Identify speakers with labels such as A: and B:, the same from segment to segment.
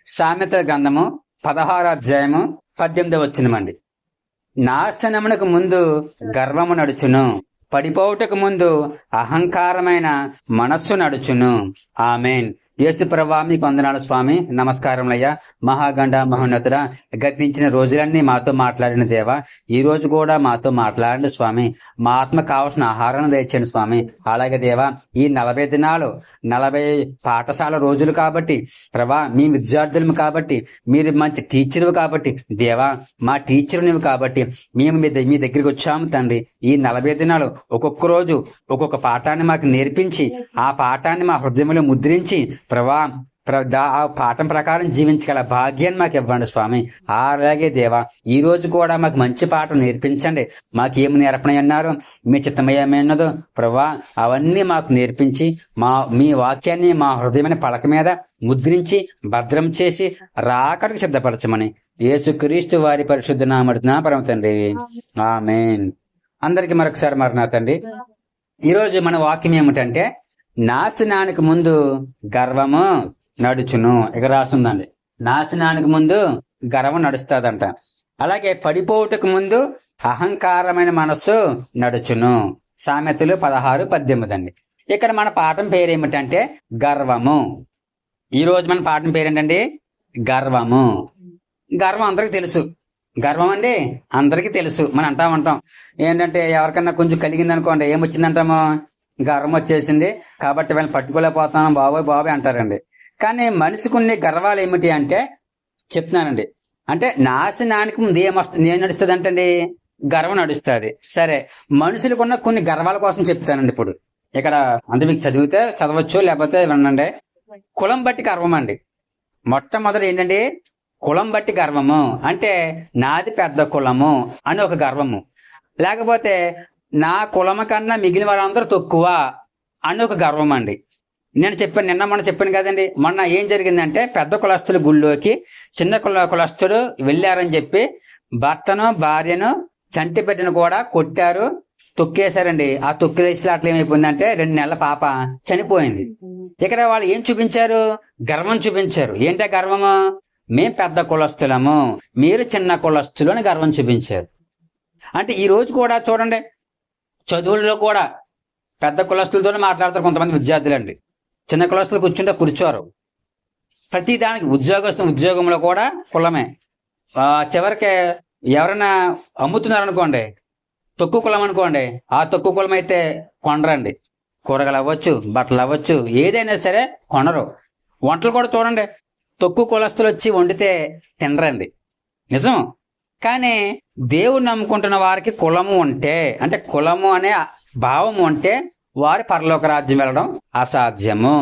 A: సామెతల గ్రంథము 16 అధ్యాయము 18 నాశనమునకు ముందు గర్వము నడుచును, పడిపోవుటకు ముందు అహంకారమైన మనస్సు నడుచును. ఆమెన్. యేసు ప్రభువా మీకు వందనాలు స్వామి. నమస్కారములయ్యా. మహాగండ మహోన్నతుడా, గతించిన రోజులన్నీ మాతో మాట్లాడిన దేవా, ఈ రోజు కూడా మాతో మాట్లాడండి స్వామి. మా ఆత్మ కావాల్సిన ఆహారాన్ని దయచేయండి స్వామి. అలాగే దేవా, ఈ 40 దినాలు 40 పాఠశాల రోజులు కాబట్టి ప్రభా, మీ విద్యార్థులము కాబట్టి, మీరు మంచి టీచర్వి కాబట్టి దేవా, మా టీచర్ నువ్వు కాబట్టి మేము మీ దగ్గరికి వచ్చాము తండ్రి. ఈ 40 దినాలు ఒక్కొక్క రోజు ఒక్కొక్క పాఠాన్ని మాకు నేర్పించి, ఆ పాఠాన్ని మా హృదయంలో ముద్రించి ప్రభా, ఆ పాఠం ప్రకారం జీవించగల భాగ్యాన్ని మాకు ఇవ్వండి స్వామి. అలాగే దేవా, ఈ రోజు కూడా మాకు మంచి పాఠం నేర్పించండి. మాకేమి నేర్పనన్నారు, మీ చిత్తమయమైనదో ప్రభా, అవన్నీ మాకు నేర్పించి మీ వాక్యాన్ని మా హృదయమైన పలక మీద ముద్రించి భద్రం చేసి రాకడకు సిద్ధపరచమని యేసుక్రీస్తు వారి పరిశుద్ధ నామమున పరమ తండ్రి ఆమేన్. అందరికి మరొకసారి మరణాతండి. ఈరోజు మన వాక్యం ఏమిటంటే, నాశనానికి ముందు గర్వము నడుచును. ఇక రాస్తుందండి, నాశనానికి ముందు గర్వం నడుస్తుందంట. అలాగే పడిపోవుటకు ముందు అహంకారమైన మనస్సు నడుచును. సామెతలు 16:18 అండి. ఇక్కడ మన పాఠం పేరు ఏమిటంటే గర్వము. ఈ రోజు మన పాఠం పేరేంటండి? గర్వము. గర్వం అందరికి తెలుసు. గర్వం అండి అందరికీ తెలుసు. మనం అంటా ఉంటాం ఏంటంటే, ఎవరికన్నా కొంచెం కలిగింది అనుకోండి, ఏమొచ్చిందంటామో, గర్వం వచ్చేసింది కాబట్టి వీళ్ళని పట్టుకోలేకపోతున్నాం బాబోయ్ అంటారండి. కానీ మనిషికి ఉన్న గర్వాలు ఏమిటి అంటే చెప్తున్నానండి. అంటే నాశనానికి ముందు ఏం నడుస్తుంది అంటండి? గర్వం నడుస్తుంది. సరే, మనుషులకున్న కొన్ని గర్వాల కోసం చెప్తానండి ఇప్పుడు. ఇక్కడ అంటే మీకు చదవచ్చు లేకపోతే వినండి. కులం బట్టి గర్వం అండి. మొట్టమొదటి ఏంటండి? కులం బట్టి గర్వము. అంటే నాది పెద్ద కులము అని ఒక గర్వము. లేకపోతే నా కులము కన్నా మిగిలిన వారందరూ తక్కువ అని ఒక గర్వం అండి. నేను చెప్పాను, మొన్న చెప్పాను కదండి. మొన్న ఏం జరిగిందంటే, పెద్ద కులస్తులు గుళ్ళోకి చిన్న కులస్తుడు వెళ్ళారని చెప్పి భర్తను భార్యను చంటి బిడ్డను కూడా కొట్టారు, తొక్కేశారండి. ఆ తొక్కేసినట్లు ఏమైపోయిందంటే 2 నెలల పాప చనిపోయింది. ఇక్కడ వాళ్ళు ఏం చూపించారు? గర్వం చూపించారు. ఏంటో గర్వము? మేం పెద్ద కులస్తులము, మీరు చిన్న కులస్తులు అని గర్వం చూపించారు. అంటే ఈ రోజు కూడా చూడండి, చదువుల్లో కూడా పెద్ద కులస్తులతోనే మాట్లాడతారు కొంతమంది విద్యార్థులు అండి. చిన్న కులస్తులు కూర్చుంటే కూర్చోరు. ప్రతి దానికి ఉద్యోగంలో కూడా కులమే. చివరికి ఎవరైనా అమ్ముతున్నారనుకోండి, తక్కువ కులం అనుకోండి, ఆ తక్కువ కులం అయితే కొనరండి. కూరగాయలు అవ్వచ్చు, బట్టలు అవ్వచ్చు, ఏదైనా సరే కొనరు. వంటలు కూడా చూడండి, తక్కువ కులస్తులు వచ్చి వండితే తినరండి. నిజం. కానీ దేవుడు నమ్ముకుంటున్న వారికి కులము ఉంటే, అంటే కులము అనే భావము ఉంటే వారి పరలోక రాజ్యం వెళ్ళడం అసాధ్యము.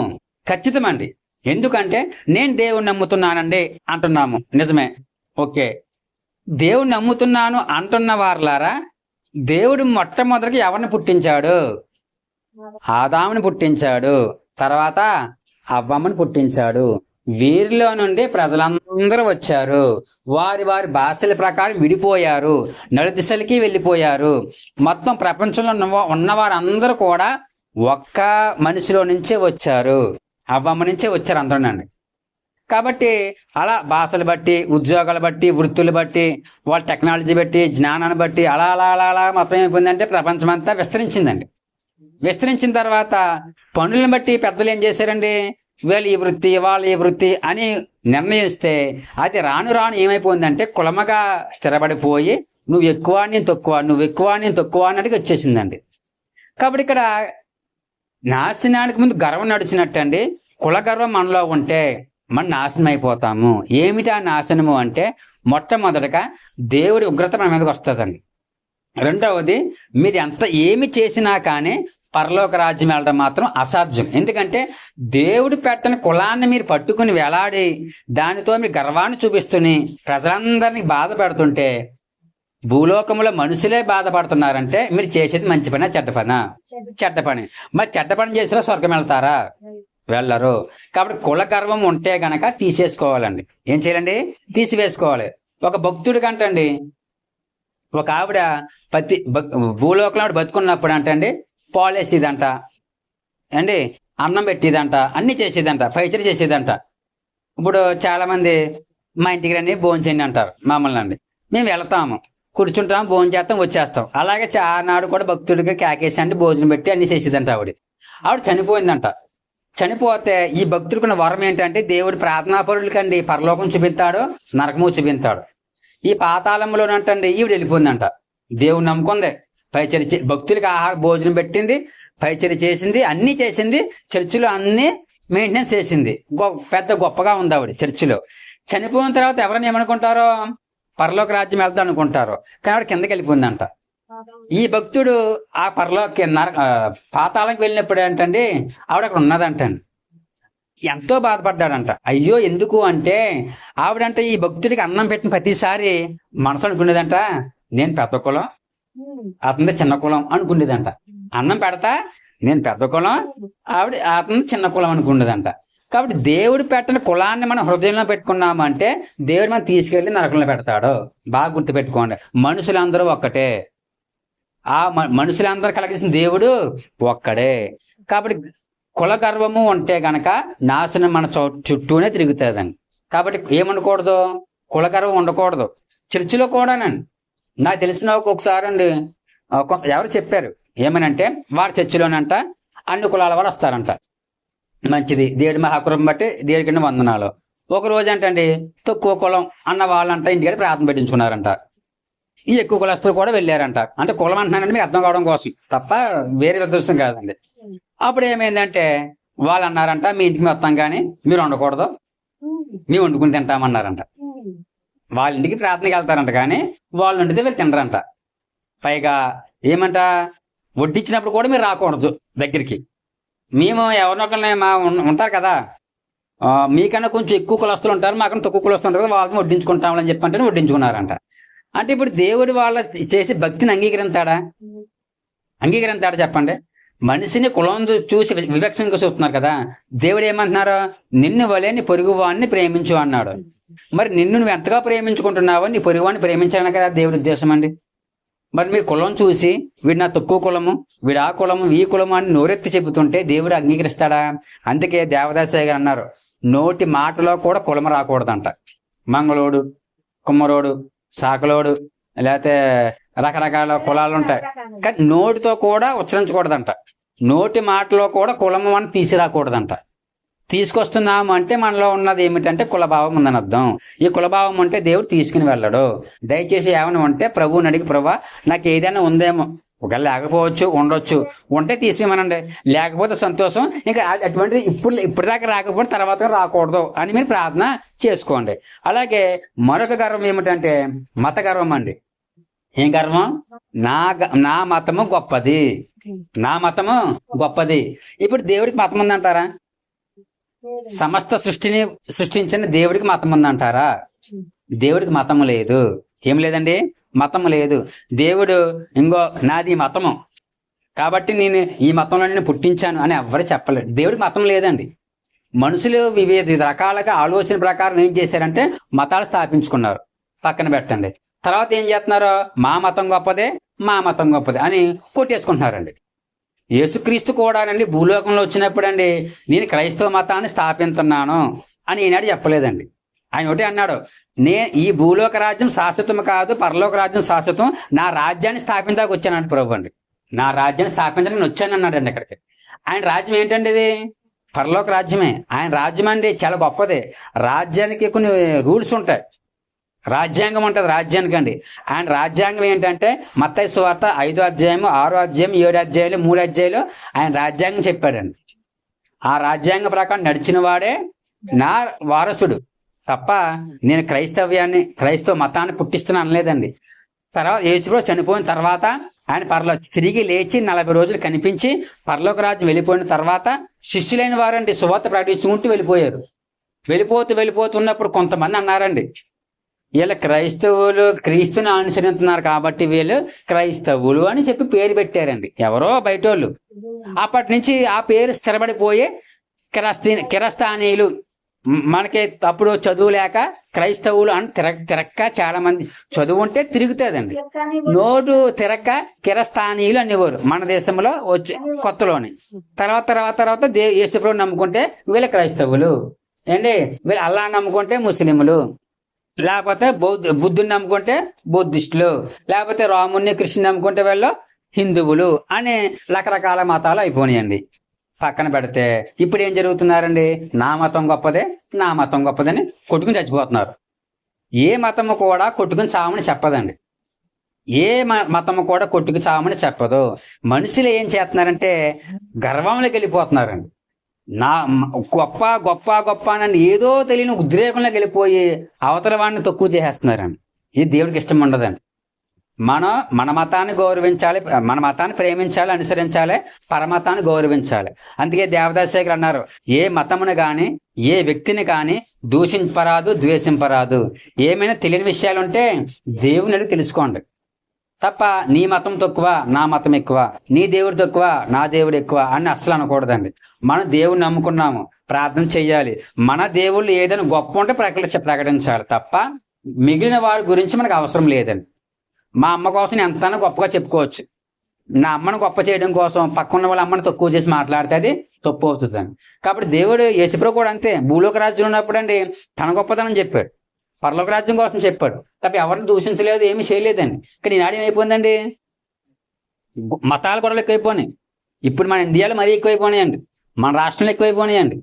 A: ఖచ్చితమండి. ఎందుకంటే నేను దేవుని నమ్ముతున్నానండి అంటున్నాము, నిజమే, ఓకే. దేవుని నమ్ముతున్నాను అంటున్న వారులారా, దేవుడు మొట్టమొదటికి ఎవరిని పుట్టించాడు? ఆదాముని పుట్టించాడు. తర్వాత అవ్వమ్మని పుట్టించాడు. వీరిలో నుండి ప్రజలందరూ వచ్చారు. వారి వారి భాషల ప్రకారం విడిపోయారు, నలుదిశలకి వెళ్ళిపోయారు. మొత్తం ప్రపంచంలో ఉన్న వారందరూ కూడా ఒక్క మనిషిలో నుంచే వచ్చారు, అవ్వమ్మ నుంచే వచ్చారు అందరూనండి. కాబట్టి అలా భాషలు బట్టి, ఉద్యోగాలు బట్టి, వృత్తులు బట్టి, వాళ్ళ టెక్నాలజీ బట్టి, జ్ఞానాన్ని బట్టి అలా అలా అలా అలా మొత్తం ఏమైపోయిందంటే ప్రపంచం అంతా విస్తరించిందండి. విస్తరించిన తర్వాత పనులను బట్టి పెద్దలు ఏం చేశారండి? వీళ్ళు ఈ వృత్తి, వాళ్ళు ఈ వృత్తి అని నిర్ణయిస్తే అది రాను రాను ఏమైపోయిందంటే కులమగా స్థిరపడిపోయి నువ్వు ఎక్కువ నేను తక్కువ, నువ్వు ఎక్కువ నేను తక్కువ అన్నట్టుగా వచ్చేసిందండి. కాబట్టి ఇక్కడ నాశనానికి ముందు గర్వం నడిచినట్టండి. కుల గర్వం మనలో ఉంటే మనం నాశనం అయిపోతాము. ఏమిటి ఆ నాశనము అంటే, మొట్టమొదటగా దేవుడి ఉగ్రత మన మీదకి వస్తుందండి. రెండవది, మీరు ఏమి చేసినా కానీ పరలోక రాజ్యం వెళ్ళడం మాత్రం అసాధ్యం. ఎందుకంటే దేవుడు పెట్టని కులాన్ని మీరు పట్టుకుని వేలాడి దానితో మీరు గర్వాన్ని చూపిస్తుని ప్రజలందరినీ బాధ పెడుతుంటే, భూలోకంలో మనుషులే బాధపడుతున్నారంటే మీరు చేసేది మంచి పని చెడ్డ పని? చెడ్డ పని. మరి చెడ్డ పని చేసినా స్వర్గం వెళ్తారా? వెళ్ళరు. కాబట్టి కుల గర్వం ఉంటే గనక తీసేసుకోవాలండి. ఏం చేయాలండి? తీసివేసుకోవాలి. ఒక భక్తుడి కంటండి, ఒక ఆవిడ భూలోకంలో బతుకున్నప్పుడు అంటండి పాలేసేదంట అండి, అన్నం పెట్టేదంట, అన్ని చేసేదంట, పైచరి చేసేదంట. ఇప్పుడు చాలా మంది మా ఇంటికి రండి భోజనం చేయండి అంటారు మమ్మల్ని అండి. మేము వెళ్తాము, కూర్చుంటాం, భోజనం చేస్తాం, వచ్చేస్తాం. అలాగే నాడు కూడా భక్తుడికి కేకేసి అంటే భోజనం పెట్టి అన్ని చేసేదంట. ఆవిడ చనిపోయిందంట. చనిపోతే ఈ భక్తుడికున్న వరం ఏంటంటే దేవుడు ప్రార్థనాపరులకండి పరలోకం చూపిస్తాడు, నరకము చూపిస్తాడు. ఈ పాతాళంలోనంటండి ఈవిడ వెళ్ళిపోయిందంట. దేవుడు నమ్ముకుంది, పైచరి భక్తులకి ఆహార భోజనం పెట్టింది, పైచరి చేసింది, అన్ని చేసింది, చర్చిలో అన్ని మెయింటెనెన్స్ చేసింది. పెద్ద గొప్పగా ఉంది ఆవిడ చర్చిలో. చనిపోయిన తర్వాత ఎవరైనా ఏమనుకుంటారో పరలోక రాజ్యం వెళ్దాం అనుకుంటారు, కానీ ఆవిడ కిందకి వెళ్ళిపోయిందంట. ఈ భక్తుడు ఆ పాతాళంకి వెళ్ళినప్పుడు ఏంటండి ఆవిడ అక్కడ ఉన్నదంటండి. ఎంతో బాధపడ్డాడంట. అయ్యో ఎందుకు అంటే ఆవిడంట ఈ భక్తుడికి అన్నం పెట్టిన ప్రతిసారి మనసు అనుకునేదంట, నేను పెద్ద కులం, అతనిది చిన్న కులం అనుకునేదంట. అన్నం పెడతా, నేను పెద్ద కులం, ఆవిడ అతనిది చిన్న కులం అనుకునేదంట. కాబట్టి దేవుడు పెట్టని కులాన్ని మనం హృదయంలో పెట్టుకున్నాము అంటే దేవుడు మనం తీసుకెళ్లి నరకంలో పెడతాడు. బాగా గుర్తుపెట్టుకోండి, మనుషులందరూ ఒక్కటే. ఆ మనుషులందరూ కలిగిన దేవుడు ఒక్కడే. కాబట్టి కుల గర్వము ఉంటే గనక నాశనం మన చుట్టూనే తిరుగుతుందండి. కాబట్టి ఏమనకూడదు, కుల గర్వం ఉండకూడదు. చర్చిలో కూడానండి నాకు తెలిసిన ఒకసారి అండి ఎవరు చెప్పారు ఏమనంటే, వారి చర్చిలోనంట అన్ని కులాల వారు వస్తారంట. మంచిది, దేవుడి మహాకురం బట్టి దేవుడికి వందనాలు. ఒక రోజు అంటండి తక్కువ కులం అన్న వాళ్ళంట ఇంటికి ప్రార్థన పెట్టించుకున్నారంట. ఈ ఎక్కువ కులస్తులు కూడా వెళ్ళారంట. అంటే కులం అంటున్నానండి మీకు అర్థం కావడం కోసం తప్ప వేరే ఉద్దేశం కాదండి. అప్పుడు ఏమైందంటే వాళ్ళు అన్నారంట, మీ ఇంటికి మేము వస్తాం కానీ మీరు వండకూడదు, మేము వండుకుని తింటామన్నారంట. వాళ్ళ ఇంటికి ప్రార్థనకి వెళ్తారంట కానీ వాళ్ళు వండితే వీళ్ళు తినరంట. పైగా ఏమంట, వడ్డించినప్పుడు కూడా మీరు రాకూడదు దగ్గరికి. మేము ఎవరినొకరిని ఉంటారు కదా, మీకన్నా కొంచెం ఎక్కువ కులస్తులు ఉంటారు, మాకన్నా తక్కువ కులస్తులు ఉంటారు కదా, వాళ్ళని వడ్డించుకుంటామని చెప్పి అంటే వడ్డించుకున్నారంట. అంటే ఇప్పుడు దేవుడు వాళ్ళ చేసే భక్తిని అంగీకరించాడా చెప్పండి. మనిషిని కులం చూసి వివక్షంగా చూస్తున్నారు కదా. దేవుడు ఏమంటున్నారు, నిన్ను వలే నీ పొరుగు వాడిని ప్రేమించు అన్నాడు. మరి నిన్ను నువ్వు ఎంతగా ప్రేమించుకుంటున్నావో నీ పొరుగు వాడిని ప్రేమించాలని కదా దేవుడి ఉద్దేశం అండి. మరి మీరు కులం చూసి వీడు నా తక్కువ కులము, వీడు ఆ కులము, ఈ కులము అని నోరెత్తి చెబుతుంటే దేవుడు అంగీకరిస్తాడా? అందుకే దేవదాసయ్య గారు అన్నారు, నోటి మాటలో కూడా కులం రాకూడదంట. మంగళోడు, కుమ్మరోడు, సాకలోడు, లేకపోతే రకరకాల కులాలు ఉంటాయి, కానీ నోటితో కూడా ఉచ్చరించకూడదంట. నోటి మాటలో కూడా కులము అని తీసుకురాకూడదంట. తీసుకొస్తున్నాము అంటే మనలో ఉన్నది ఏమిటంటే కులభావం ఉందని అర్థం. ఈ కులభావం ఉంటే దేవుడు తీసుకుని వెళ్ళడు. దయచేసి ఏమైనా ఉంటే ప్రభువుని అడిగి, ప్రభా నాకు ఏదైనా ఉందేమో, ఒకవేళ లేకపోవచ్చు, ఉండొచ్చు, ఉంటే తీసివేమనండి, లేకపోతే సంతోషం. ఇంకా అటువంటిది ఇప్పటిదాకా రాకపోతే తర్వాత రాకూడదు అని మీరు ప్రార్థన చేసుకోండి. అలాగే మరొక గర్వం ఏమిటంటే మత గర్వం అండి. ఏం గర్వం? నా మతము గొప్పది, నా మతము గొప్పది. ఇప్పుడు దేవుడికి మతం ఉందంటారా? సమస్త సృష్టిని సృష్టించిన దేవుడికి మతం ఉందంటారా? దేవుడికి మతము లేదు. ఏం లేదండి, మతము లేదు. దేవుడు ఇంకో నాది మతము కాబట్టి నేను ఈ మతంలో నేను పుట్టించాను అని ఎవ్వరు చెప్పలేదు. దేవుడికి మతం లేదండి. మనుషులు వివిధ రకాలుగా ఆలోచన ప్రకారం ఏం చేశారంటే మతాలు స్థాపించుకున్నారు. పక్కన పెట్టండి. తర్వాత ఏం చేస్తున్నారు, మా మతం గొప్పదే, మా మతం గొప్పదే అని కొట్టేసుకుంటున్నారండి. యేసుక్రీస్తు కూడానండి భూలోకంలో వచ్చినప్పుడు అండి నేను క్రైస్తవ మతాన్ని స్థాపిస్తున్నాను అని ఈనాడు చెప్పలేదండి. ఆయన ఒకటి అన్నాడు, ఈ భూలోక రాజ్యం శాశ్వతం కాదు, పరలోక రాజ్యం శాశ్వతం, నా రాజ్యాన్ని స్థాపించడానికి వచ్చానండి ప్రభు అండి. నా రాజ్యాన్ని స్థాపించడానికి వచ్చాను అన్నాడండి. అక్కడికి ఆయన రాజ్యం ఏంటండి? ఇది పరలోక రాజ్యమే. ఆయన రాజ్యం అండి చాలా గొప్పదే. రాజ్యానికి కొన్ని రూల్స్ ఉంటాయి, రాజ్యాంగం ఉంటుంది రాజ్యానికి అండి. ఆయన రాజ్యాంగం ఏంటంటే మత్తయి సువార్త 5వ అధ్యాయం, 6వ అధ్యాయం, 7 అధ్యాయాలు, 3 అధ్యాయాలు ఆయన రాజ్యాంగం చెప్పాడండి. ఆ రాజ్యాంగ ప్రకారం నడిచిన వాడే నా వారసుడు తప్ప నేను క్రైస్తవ మతాన్ని పుట్టిస్తున్నా అనలేదండి. తర్వాత యేసుప్రభు చనిపోయిన తర్వాత ఆయన తిరిగి లేచి 40 రోజులు కనిపించి పరలోక రాజ్యం వెళ్ళిపోయిన తర్వాత శిష్యులైన వారండి సువార్త ప్రకటించుకుంటూ వెళ్ళిపోయారు. వెళ్ళిపోతున్నప్పుడు కొంతమంది అన్నారండి, వీళ్ళ క్రైస్తవులు క్రీస్తుని అనుసరిస్తున్నారు కాబట్టి వీళ్ళు క్రైస్తవులు అని చెప్పి పేరు పెట్టారండి, ఎవరో బయట వాళ్ళు. అప్పటి నుంచి ఆ పేరు స్థిరపడిపోయి కిరస్థానీయులు, మనకి అప్పుడు చదువు లేక క్రైస్తవులు అని తిరక్క చాలా మంది చదువు ఉంటే తిరుగుతుందండి, నోటు తిరక్క కిరస్థానీయులు అనేవారు మన దేశంలో వచ్చి కొత్తలోని. తర్వాత యేసుప్రభువుని నమ్ముకుంటే వీళ్ళ క్రైస్తవులు, ఏంటి వీళ్ళు అల్లా నమ్ముకుంటే ముస్లింలు, లేకపోతే బుద్ధుని నమ్ముకుంటే బుద్ధిస్టులు, లేకపోతే రాముని కృష్ణుని నమ్ముకుంటే వీళ్ళు హిందువులు అని రకరకాల మతాలు అయిపోయినాయండి. పక్కన పెడితే ఇప్పుడు ఏం జరుగుతున్నారండి, నా మతం గొప్పదే నా మతం గొప్పదని కొట్టుకుని చచ్చిపోతున్నారు. ఏ మతము కూడా కొట్టుకుని చావమని చెప్పదండి. ఏ మతము కూడా కొట్టుకు చావమని చెప్పదు. మనుషులు ఏం చేస్తున్నారంటే గర్వంలోకి వెళ్ళిపోతున్నారండి. నా గొప్ప గొప్ప గొప్ప అని ఏదో తెలియని ఉద్రేకంలోకి వెళ్ళిపోయి అవతల వాడిని తక్కువ చేసేస్తున్నారండి. ఇది దేవుడికి ఇష్టం ఉండదండి. మన మతాన్ని గౌరవించాలి, మన మతాన్ని ప్రేమించాలి, అనుసరించాలి, పరమతాన్ని గౌరవించాలి. అందుకే దేవదాశేఖర్ అన్నారు, ఏ మతమును కానీ ఏ వ్యక్తిని కానీ దూషింపరాదు, ద్వేషింపరాదు. ఏమైనా తెలియని విషయాలు ఉంటే దేవుని అడిగి తెలుసుకోండి తప్ప నీ మతం తక్కువ నా మతం ఎక్కువ, నీ దేవుడు తక్కువ నా దేవుడు ఎక్కువ అని అస్సలు అనకూడదండి. మనం దేవుడిని నమ్ముకున్నాము, ప్రార్థన చెయ్యాలి. మన దేవుళ్ళు ఏదైనా గొప్ప ఉంటే ప్రకటించాలి తప్ప మిగిలిన వారి గురించి మనకు అవసరం లేదండి. మా అమ్మ కోసం ఎంతైనా గొప్పగా చెప్పుకోవచ్చు. నా అమ్మను గొప్ప చేయడం కోసం పక్కన వాళ్ళ అమ్మని తక్కువ చేసి మాట్లాడితే అది తప్పు అవుతుందండి. కాబట్టి దేవుడు యేసుప్రభువు కూడా అంతే. భూలోక రాజ్యం ఉన్నప్పుడు అండి తన గొప్పతనం చెప్పాడు, పరలోక రాజ్యం కోసం చెప్పాడు తప్ప ఎవరిని దూషించలేదు, ఏమీ చేయలేదండి. కానీ ఈనాడు ఏమైపోయిందండి, మతాల గొడవలు ఎక్కువైపోయినాయి. ఇప్పుడు మన ఇండియాలో మరీ ఎక్కువైపోయినాయండి, మన రాష్ట్రంలో ఎక్కువైపోయినాయండి.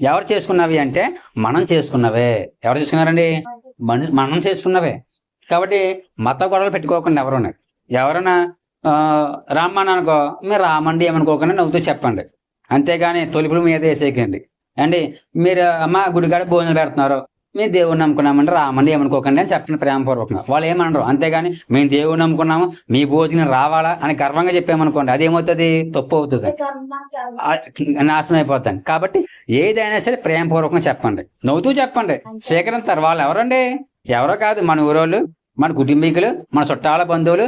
A: ఎవరు చేసుకున్నవి అంటే మనం చేసుకున్నవే. ఎవరు చేసుకున్నారండి, మనం చేసుకున్నవే. కాబట్టి మత గొడవలు పెట్టుకోకుండా ఎవరైనా రామ్మని అనుకో, మీరు రామండి ఏమనుకోకుండా నవ్వుతూ చెప్పండి. అంతేగాని తొలుపులు మీద వేసేయకండి. అండి మీరు అమ్మ గుడికాడ భోజనం పెడుతున్నారు, మేము దేవుడిని నమ్ముకున్నామంటే రామండి ఏమనుకోకండి అని చెప్పండి ప్రేమపూర్వకంగా. వాళ్ళు ఏమనరు. అంతేగాని మేము దేవుడిని నమ్ముకున్నాము మీ భోజనం రావాలా అని గర్వంగా చెప్పామనుకోండి, అదేమవుతుంది, తప్పు అవుతుంది, నాశనం అయిపోతాను. కాబట్టి ఏదైనా సరే ప్రేమపూర్వకంగా చెప్పండి, నవ్వుతూ చెప్పండి, స్వీకరిస్తారు. వాళ్ళు ఎవరండి, ఎవరో కాదు, మన ఊరోళ్ళు, మన కుటుంబీకులు, మన చుట్టాల బంధువులు,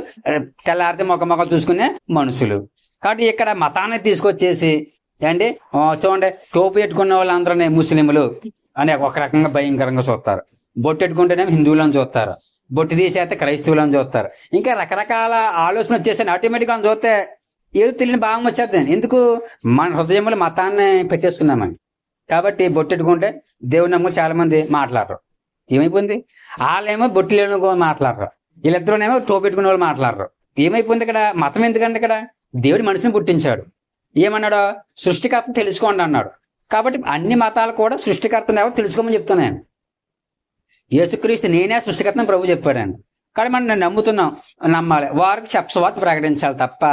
A: తెల్లారితే మొక్కలు చూసుకునే మనుషులు. కాబట్టి ఇక్కడ మతాన్ని తీసుకొచ్చేసి అండి చూడండి, టోపు పెట్టుకున్న వాళ్ళందరూ ముస్లింలు అని ఒక రకంగా భయంకరంగా చూస్తారు. బొట్టు పెట్టుకుంటేనేమో హిందువులను చూస్తారు, బొట్టు తీసేస్తే క్రైస్తవులను చూస్తారు. ఇంకా రకరకాల ఆలోచన వచ్చేసి ఆటోమేటిక్గా చూస్తే ఏదో తెలియని భాగం వచ్చేద్దాం. ఎందుకు, మన హృదయంలో మతాన్ని పెట్టేసుకున్నామండి. కాబట్టి బొట్టు పెట్టుకుంటే దేవుని నమ్ములు చాలా మంది మాట్లాడరు. ఏమైపోయింది, వాళ్ళేమో బొట్టు లేని మాట్లాడరు, వీళ్ళిద్దరునేమో టోపు పెట్టుకునే వాళ్ళు మాట్లాడరు. ఏమైపోయింది ఇక్కడ, మతం ఎందుకంటే ఇక్కడ దేవుడి మనిషిని పుట్టించాడు. ఏమన్నాడు, సృష్టికర్త తెలుసుకోండి అన్నాడు. కాబట్టి అన్ని మతాలు కూడా సృష్టికర్తను ఎవరు తెలుసుకోమని చెప్తున్నాను. యేసుక్రీస్తు నేనే సృష్టికర్తను ప్రభు చెప్పాడండి. కానీ మనం నమ్ముతున్నాం, నమ్మాలి, వారికి చెప్పసవాత ప్రకటించాలి తప్ప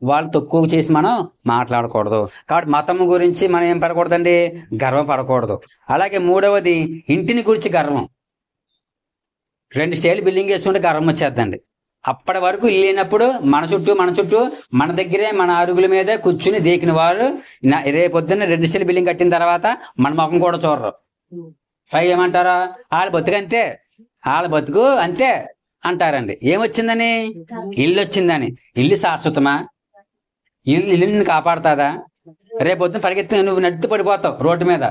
A: వాళ్ళు తక్కువ చేసి మనం మాట్లాడకూడదు. కాబట్టి మతం గురించి మనం ఏం పడకూడదండి, గర్వపడకూడదు. అలాగే మూడవది ఇంటిని గురించి గర్వం. 2 స్టేర్లు బిల్డింగ్ వేసుకుంటే గర్వం వచ్చేద్దండి. అప్పటి వరకు ఇల్లు లేనప్పుడు మన చుట్టూ మన దగ్గరే మన అరుగుల మీదే కూర్చుని దేకిన వారు రేపొద్దున్న 2 స్టేర్లు బిల్డింగ్ కట్టిన తర్వాత మన ముఖం కూడా చూడరు. పైగా ఏమంటారా, వాళ్ళ బతుకు అంతే అంటారండి. ఏమొచ్చిందని, ఇల్లు వచ్చిందని. ఇల్లు శాశ్వతమా, ఇల్లు నిన్ను కాపాడుతుందా? రేపొద్దున పరిగెత్తుకుని నువ్వు నడుతూ పడిపోతావు రోడ్డు మీద,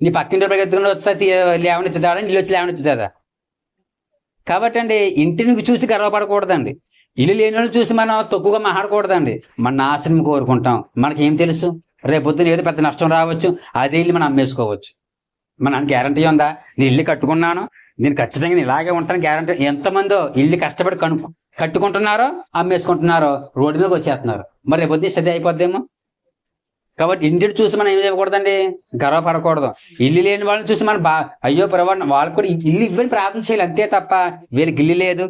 A: నీ పక్కింటి పరిగెత్తుకుని వస్తే లేవనెత్తుతాడా, ఇల్లు వచ్చి లేవనెత్తుతుందా? కాబట్టి అండి ఇంటిని చూసి గర్వపడకూడదండి, ఇల్లు లేని వాళ్ళు చూసి మనం తక్కువగా మాట్లాడకూడదండి. మన నాశనం కోరుకుంటాం. మనకి ఏం తెలుసు, రేపొద్దున ఏదో పెద్ద నష్టం రావచ్చు, అదే ఇల్లు మనం అమ్మేసుకోవచ్చు. మన గ్యారంటీ ఉందా, నేను ఇల్లు కట్టుకున్నాను, నేను ఖచ్చితంగా నేను ఇలాగే ఉంటాను గ్యారంటీ. ఎంతమందో ఇల్లు కష్టపడి కట్టుకుంటున్నారో అమ్మేసుకుంటున్నారో రోడ్డు మీదకి వచ్చేస్తున్నారు. మరి రేపొద్దు సది అయిపోద్దేమో. కాబట్టి ఇంటిని చూసి మనం ఏం చేయకూడదండి, గర్వపడకూడదు. ఇల్లు లేని వాళ్ళని చూసి మనం అయ్యో ప్రభావం వాళ్ళకి కూడా ఇల్లు ఇవ్వని ప్రార్థన చేయాలి అంతే తప్ప వీళ్ళకి ఇల్లు లేదు,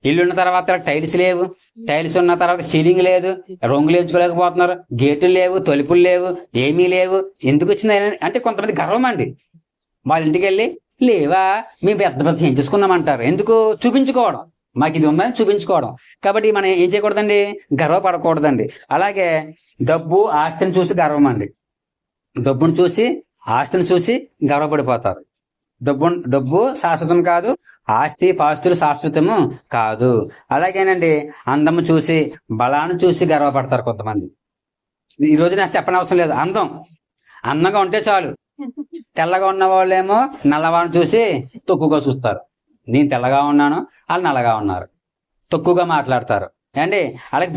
A: ఇల్లు ఉన్న తర్వాత టైల్స్ లేవు, టైల్స్ ఉన్న తర్వాత సీలింగ్ లేదు, రంగులు వేయించుకోలేకపోతున్నారు, గేట్లు లేవు, తలుపులు లేవు, ఏమీ లేవు. ఎందుకు వచ్చింది అంటే కొంతమంది గర్వం అండి. వాళ్ళ ఇంటికి వెళ్ళి లేవా మేము పెద్ద ఏం చేసుకున్నామంటారు. ఎందుకు, చూపించుకోవడం, మాకు ఇది ఉందని చూపించుకోవడం. కాబట్టి మనం ఏం చేయకూడదండి, గర్వపడకూడదండి. అలాగే డబ్బు ఆస్తిని చూసి గర్వం అండి. డబ్బును చూసి ఆస్తిని చూసి గర్వపడిపోతారు. డబ్బు శాశ్వతం కాదు, ఆస్తి పాస్తులు శాశ్వతము కాదు. అలాగేనండి అందము చూసి బలాన్ని చూసి గర్వపడతారు కొంతమంది. ఈ రోజు నాకు చెప్పనవసరం లేదు, అందంగా ఉంటే చాలు. తెల్లగా ఉన్న వాళ్ళేమో నల్లవాడిని చూసి తక్కువగా చూస్తారు. నేను తెల్లగా ఉన్నాను, వాళ్ళు నల్లగా ఉన్నారు, తక్కువగా మాట్లాడతారు అండి. అలాగే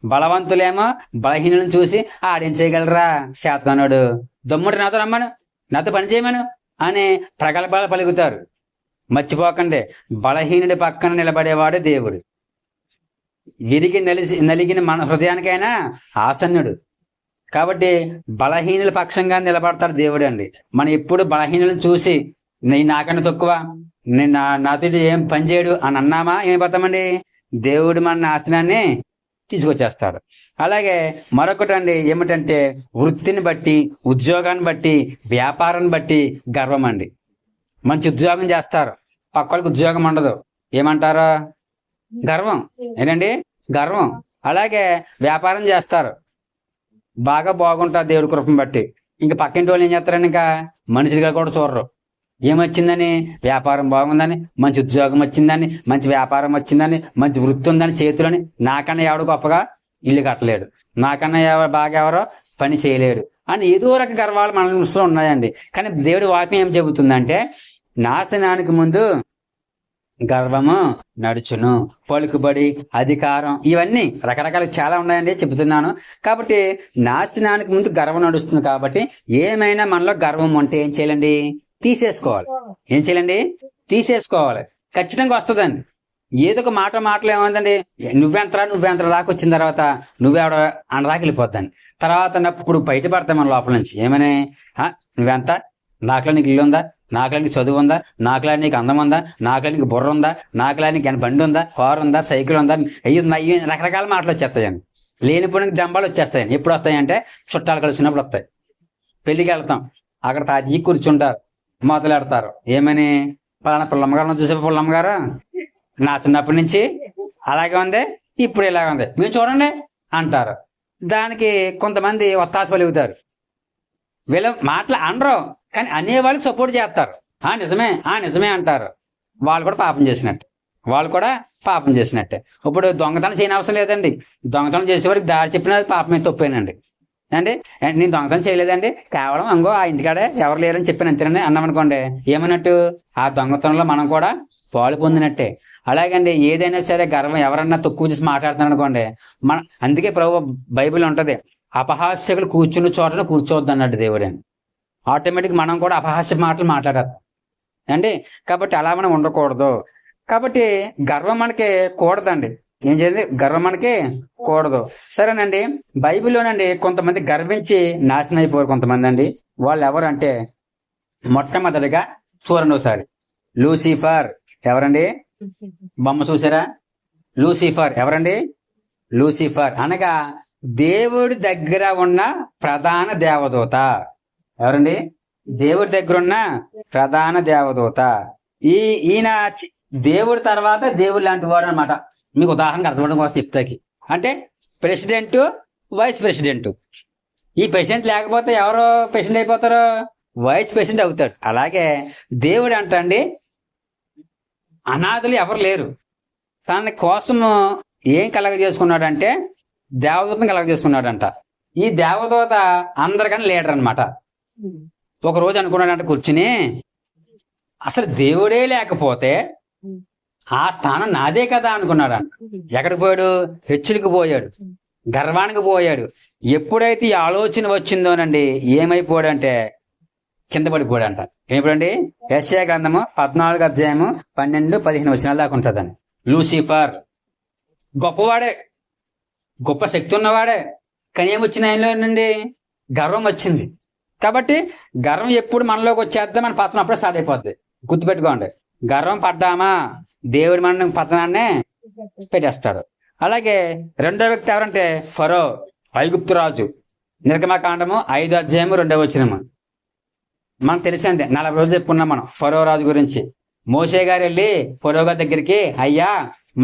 A: బలవంతులేమో బలహీనులను చూసి ఆడేం చేయగలరా, చేతకన్నాడు, దమ్ముడు నాతో రమ్మను, నాతో పని చేయమను, అని ప్రగల్భాలు పలుకుతారు. మర్చిపోకండి, బలహీనుడి పక్కన నిలబడేవాడు దేవుడు. విరిగి నలిగిన మన హృదయానికైనా ఆసన్నుడు. కాబట్టి బలహీనుల పక్షంగా నిలబడతాడు దేవుడు అండి. మనం ఎప్పుడు బలహీనులను చూసి నేను నాకన్నా తక్కువ, నేను నాతో ఏం పని చేయడు అని అన్నామా ఏమైపోతామండి? దేవుడు మన నాశనాన్ని తీసుకొచ్చేస్తాడు. అలాగే మరొకటి అండి ఏమిటంటే, వృత్తిని బట్టి, ఉద్యోగాన్ని బట్టి, వ్యాపారాన్ని బట్టి గర్వం అండి. మంచి ఉద్యోగం చేస్తారు, పక్క వాళ్ళకి ఉద్యోగం ఉండదు, ఏమంటారు? గర్వం. ఏంటండి? గర్వం. అలాగే వ్యాపారం చేస్తారు, బాగా బాగుంటారు దేవుడి కృపను బట్టి. ఇంకా పక్కింటి వాళ్ళు ఏం చేస్తారని ఇంకా మనుషులుగా కూడా చూడరు. ఏమొచ్చిందని? వ్యాపారం బాగుందని, మంచి ఉద్యోగం వచ్చిందని, మంచి వ్యాపారం వచ్చిందని, మంచి వృత్తి ఉందని చేతులని, నాకన్నా ఎవడు గొప్పగా ఇల్లు కట్టలేడు, నాకన్నా బాగా ఎవరో పని చేయలేడు అని ఏదో రక గర్వాలు మన మనసులో ఉన్నాయండి. కానీ దేవుడి వాక్యం ఏం చెబుతుందంటే, నాశనానికి ముందు గర్వము నడుచును, పలుకుబడి, అధికారం, ఇవన్నీ రకరకాలు చాలా ఉన్నాయండి, చెబుతున్నాను. కాబట్టి నాశనానికి ముందు గర్వం నడుస్తుంది. కాబట్టి ఏమైనా మనలో గర్వం ఉంటే ఏం చేయాలండి? తీసేసుకోవాలి. ఏం చేయాలండి? తీసేసుకోవాలి. ఖచ్చితంగా వస్తుందండి. ఏదో ఒక మాటలు ఏమైందండి, నువ్వెంతరా దాకా వచ్చిన తర్వాత నువ్వెవడ అన్నదాకా వెళ్ళిపోతాను. తర్వాత ఇప్పుడు బయటపడతాయి మన లోపల నుంచి. ఏమని? నువ్వెంత? నాకులా నీకు ఇల్లు ఉందా? నాకులా నీకు చదువు ఉందా? నాకులా నీకు అందం ఉందా? నాకులా నీకు బుర్ర ఉందా? నాకులా నీకు బండి ఉందా? కారు ఉందా? సైకిల్ ఉందా? అయ్యి రకరకాల మాటలు వచ్చేస్తాయండి. లేనిపోయిన జంబాలు వచ్చేస్తాయండి. ఎప్పుడు వస్తాయంటే చుట్టాలు కలిసినప్పుడు వస్తాయి. పెళ్లికి వెళ్తాం, అక్కడ తాజీ కూర్చుంటారు, మొదలెడతారు. ఏమని? పలానా పుల్లమ్మగారు చూసే పుల్లమ్మగారు నా చిన్నప్పటి నుంచి అలాగే ఉంది, ఇప్పుడు ఇలాగ ఉంది, మేము చూడండి అంటారు. దానికి కొంతమంది ఒత్తాస పలుకుతారు. వీళ్ళ మాటలు అనరు, కానీ అనేవాళ్ళకి సపోర్ట్ చేస్తారు. నిజమే అంటారు. వాళ్ళు కూడా పాపం చేసినట్టే. ఇప్పుడు దొంగతనం చేయని అవసరం లేదండి. దొంగతనం చేసేవాడికి దారి చెప్పిన పాపమే, తప్పేనండి. అంటే నేను దొంగతనం చేయలేదండి, కేవలం అంగో ఆ ఇంటికాడే ఎవరు లేరని చెప్పాను అంతేనండి అన్నామనుకోండి, ఏమన్నట్టు? ఆ దొంగతనంలో మనం కూడా పాలు పొందినట్టే. అలాగండి ఏదైనా సరే గర్వం ఎవరన్నా తక్కువ చేసి మాట్లాడుతున్నాను అనుకోండి, అందుకే ప్రభు బైబిల్ ఉంటది, అపహాస్యకులు కూర్చున్న చోటన కూర్చోవద్దు అన్నట్టు దేవుడు. ఆటోమేటిక్ మనం కూడా అపహాస్య మాటలు మాట్లాడాలి అండి. కాబట్టి అలా మనం ఉండకూడదు. కాబట్టి గర్వం మనకి కూడదండి. ఏం చేయాలి? గర్వం మనకి కూడదు. సరేనండి, బైబిల్లోనండి కొంతమంది గర్వించి నాశనం అయిపోరు కొంతమంది అండి. వాళ్ళు ఎవరు అంటే, మొట్టమొదటిగా చూడండి ఒకసారి, లూసిఫర్. ఎవరండి? బొమ్మ చూసారా? లూసిఫర్ ఎవరండి? లూసిఫర్ అనగా దేవుడి దగ్గర ఉన్న ప్రధాన దేవదూత. ఎవరండి? దేవుడి దగ్గర ఉన్న ప్రధాన దేవదూత. ఈయన దేవుడి తర్వాత దేవుడు లాంటి వాడు అనమాట. మీకు ఉదాహరణకు అర్థమవడం కోసం చెప్తాకి. అంటే ప్రెసిడెంట్, వైస్ ప్రెసిడెంట్. ఈ ప్రెసిడెంట్ లేకపోతే ఎవరు ప్రెసిడెంట్ అయిపోతారు? వైస్ ప్రెసిడెంట్ అవుతాడు. అలాగే దేవుడు అంటండి, అనాథులు ఎవరు లేరు. తన కోసం ఏం కలగజేసుకున్నాడంటే దేవదూతను కలగజేసుకున్నాడంట. ఈ దేవదూత అందరికన్నా లీడర్ అనమాట. ఒక రోజు అనుకున్నాడంట కూర్చుని, అసలు దేవుడే లేకపోతే ఆ స్థానం నాదే కదా అనుకున్నాడంట. ఎక్కడికి పోయాడు? హెచ్చుడికి పోయాడు, గర్వానికి పోయాడు. ఎప్పుడైతే ఈ ఆలోచన వచ్చిందోనండి ఏమైపోయాడంటే కింద పడిపోయాడంట. ఏమిటండి? యెషయా గ్రంథము 14 అధ్యాయము 12-15 వచనాల దాకా ఉంటుందండి. లూసిఫర్ గొప్పవాడే, గొప్ప శక్తి ఉన్నవాడే, కానీ ఏమొచ్చింది ఆయనలోనండి? గర్వం వచ్చింది. కాబట్టి గర్వం ఎప్పుడు మనలోకి వచ్చేద్దాం, మన పతనం అప్పుడే స్టార్ట్ అయిపోద్ది. గుర్తుపెట్టుకోండి, గర్వం పడ్డామా దేవుడి మన పతనాన్నే పెట్టేస్తాడు. అలాగే రెండో వ్యక్తి ఎవరంటే ఫరో, ఐగుప్తు రాజు. నిర్గమకాండము 5 అధ్యాయము 2వ వచనము మనకు తెలిసిందే. 40 రోజులు చెప్పుకున్నాం మనం ఫరో రాజు గురించి. మోషే గారు వెళ్ళి ఫరో గారి దగ్గరికి, అయ్యా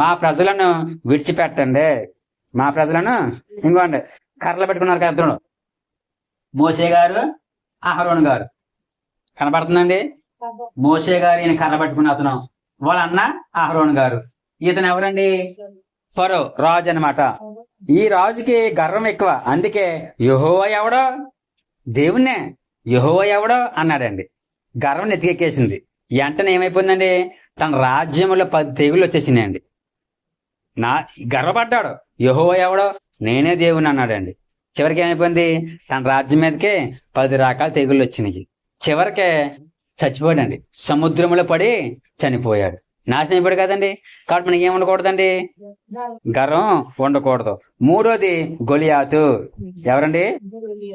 A: మా ప్రజలను విడిచిపెట్టండి, మా ప్రజలను ఇంకోండి కర్రలు పెట్టుకున్నారు కదా అతను, మోషే గారు, అహరోను గారు. కనపడుతుందండి? మోషే గారు ఈయన కర్ర పట్టుకున్న అతను, వాళ్ళ అన్న అహరోను గారు. ఇతను ఎవరండి? ఫరో రాజు అనమాట. ఈ రాజుకి గర్వం ఎక్కువ. అందుకే యెహోవా ఎవడో, దేవుణ్ణే యెహోవా ఎవడో అన్నాడండి. గర్వం ఎత్తికెక్కేసింది. వెంటనే ఏమైపోయిందండి? తన రాజ్యంలో 10 తెగుళ్ళు వచ్చేసినాయండి. గర్వపడ్డాడు, యెహోవా ఎవడో, నేనే దేవుని అన్నాడండి. చివరికి ఏమైపోయింది? తన రాజ్యం మీదకే 10 రకాల తెగుళ్ళు వచ్చినాయి. చివరికి చచ్చిపోయాడండి. సముద్రంలో పడి చనిపోయాడు. నాశనం అయిపోయాడు కదండి. కాబట్టి మనకి ఏం ఉండకూడదండి, గర్వం ఉండకూడదు. మూడోది గొలియాతు. ఎవరండి?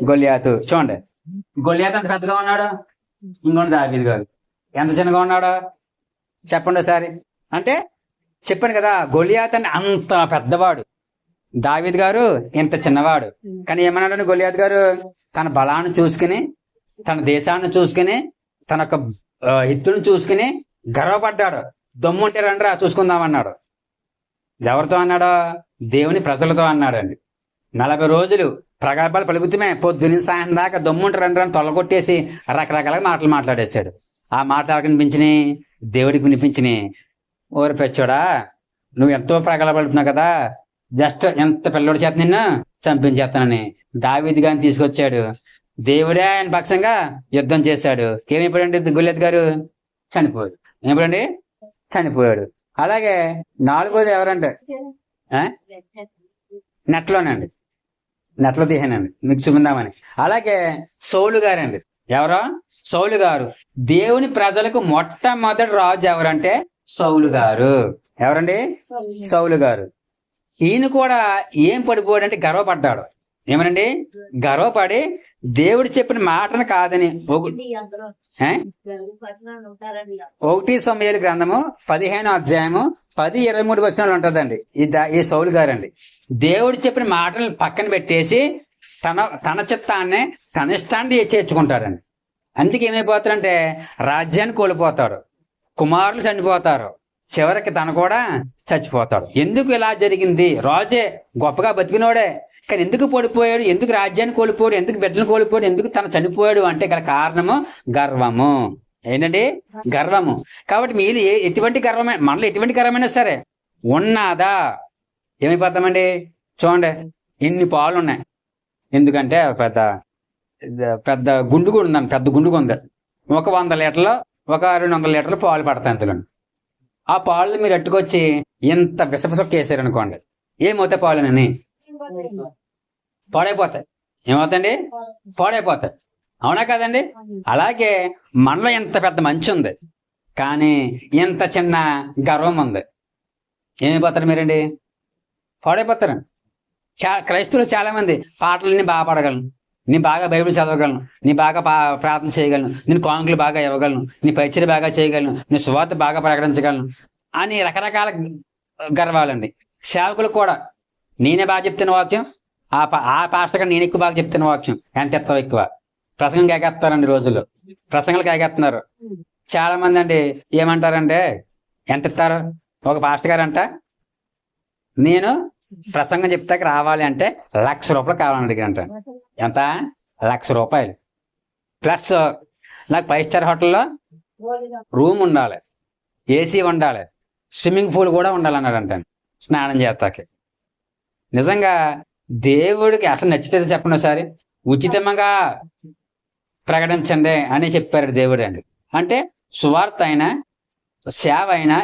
A: గొలియాతు. చూడండి, గొలియాతు అంత పెద్దగా ఉన్నాడు, ఇంకోటి దావీదు గారు ఎంత చిన్నగా ఉన్నాడు చెప్పండి ఒకసారి. అంటే చెప్పాను కదా, గొలియాతు అని అంత పెద్దవాడు, దావీదు గారు ఇంత చిన్నవాడు. కానీ ఏమన్నాడు గొలియాతు గారు? తన బలాన్ని చూసుకుని, తన దేశాన్ని చూసుకుని, తన యొక్క ఎత్తును చూసుకుని గర్వపడ్డాడు. దమ్ముంటే రండ్రా చూసుకుందామన్నాడు. ఎవరితో అన్నాడు? దేవుని ప్రజలతో అన్నాడండి. 40 రోజులు ప్రగల్భాలు పలుకుతామే, పొద్దున్న సాయం దాకా దమ్ముంటే రండ్రా అని తొలగొట్టేసి రకరకాల మాటలు మాట్లాడేశాడు. ఆ మాటలు వినిపించిని, దేవుడికి వినిపించిని, ఓరి పెచ్చోడా నువ్వు ఎంతో ప్రగల్భపడుతున్నావు కదా, జస్ట్ ఎంత పిల్లోడి చేత నిన్ను చంపించేస్తానని దావీదు గారిని తీసుకొచ్చాడు. దేవుడే ఆయన పక్షంగా యుద్ధం చేశాడు. ఏమైపోయాడండి గొలియాతు గారు? చనిపోయాడు. ఏమైపోయాడండి? చనిపోయాడు. అలాగే 4వది ఎవరంటే నెట్లోనండి, నెట్లో తీసానండి మీకు చూపిందామని. అలాగే సౌలు గారండి. ఎవరో? సౌలు గారు. దేవుని ప్రజలకు మొట్టమొదటి రాజు ఎవరంటే సౌలు గారు. ఎవరండి? సౌలు గారు. ఈయన కూడా ఏం పడిపోయాడంటే గర్వపడ్డాడు. ఏమనండి? గర్వపడి దేవుడు చెప్పిన మాటను కాదని 1 సమూయేలు గ్రంథము 15వ అధ్యాయము 10-23 వచనాలు ఉంటుందండి. ఈ సౌలు గారండి దేవుడు చెప్పిన మాటలను పక్కన పెట్టేసి తన చిత్తాన్ని తన ఇష్టాన్ని చేర్చుకుంటాడండి. అందుకే ఏమైపోతాడంటే రాజ్యాన్ని కోల్పోతాడు, కుమారులు చనిపోతారు, చివరికి తను కూడా చచ్చిపోతాడు. ఎందుకు ఇలా జరిగింది? రాజే గొప్పగా బతికినోడే, కానీ ఎందుకు పడిపోయాడు? ఎందుకు రాజ్యాన్ని కోల్పోయాడు? ఎందుకు బిడ్డను కోల్పోయాడు? ఎందుకు తను చనిపోయాడు? అంటే గల కారణము గర్వము. ఏంటండి? గర్వము. కాబట్టి మీరు ఎటువంటి గర్వమే, మనలో ఎటువంటి గర్వమైనా సరే ఉన్నదా ఏమైపోతామండి? చూడండి, ఇన్ని పాలు ఉన్నాయి. ఎందుకంటే పెద్ద పెద్ద గుండు కూడా ఉందండి, పెద్ద గుండుగా ఉంది. ఒక 100 లీటర్లు, ఒక 200 లీటర్లు పాలు పడతాయి అందులో. ఆ పాలు మీరు ఎట్టుకొచ్చి ఇంత విసపసొక్కేసారనుకోండి, ఏమవుతాయి? పాలునని పాడైపోతాయి. ఏమవుతాయండి? పాడైపోతాయి. అవునా కదండి? అలాగే మనలో ఎంత పెద్ద మంచి ఉంది, కానీ ఎంత చిన్న గర్వం ఉంది, ఏమైపోతారు మీరండి? పాడైపోతారండి. క్రైస్తవులు చాలా మంది పాటలు నేను బాగా పాడగలను, నేను బాగా బైబిల్ చదవగలను, నేను బాగా ప్రార్థన చేయగలను, నేను కానుకలు బాగా ఇవ్వగలను, నీ పరిచయం బాగా చేయగలను, నేను సువార్త బాగా ప్రకటించగలను అని రకరకాల గర్వాలండి. సేవకులు కూడా నేనే బాగా చెప్తున్న వాక్యం, ఆ పాస్టర్ గారు నేను ఎక్కువ బాగా చెప్తున్న వాక్యం, ఎంత ఎత్తావు ఎక్కువ ప్రసంగం కేకేస్తారండి. రోజుల్లో ప్రసంగాలు కేకేస్తున్నారు చాలా మంది అండి. ఏమంటారంటే ఎంత ఇస్తారు? ఒక పాస్టర్ గారు అంట, నేను ప్రసంగం చెప్తాక రావాలి అంటే ₹1,00,000 కావాలని అడిగారంట. ఎంత? ₹1,00,000 ప్లస్ నాకు 5 స్టార్ హోటల్లో రూమ్ ఉండాలి, ఏసీ ఉండాలి, స్విమ్మింగ్ పూల్ కూడా ఉండాలన్నాడంట స్నానం చేస్తాకి. నిజంగా దేవుడికి అసలు నచ్చితే చెప్పండి ఒకసారి, ఉచితంగా ప్రకటించండి అని చెప్పారు దేవుడు అండి. అంటే సువార్త అయినా సేవ అయినా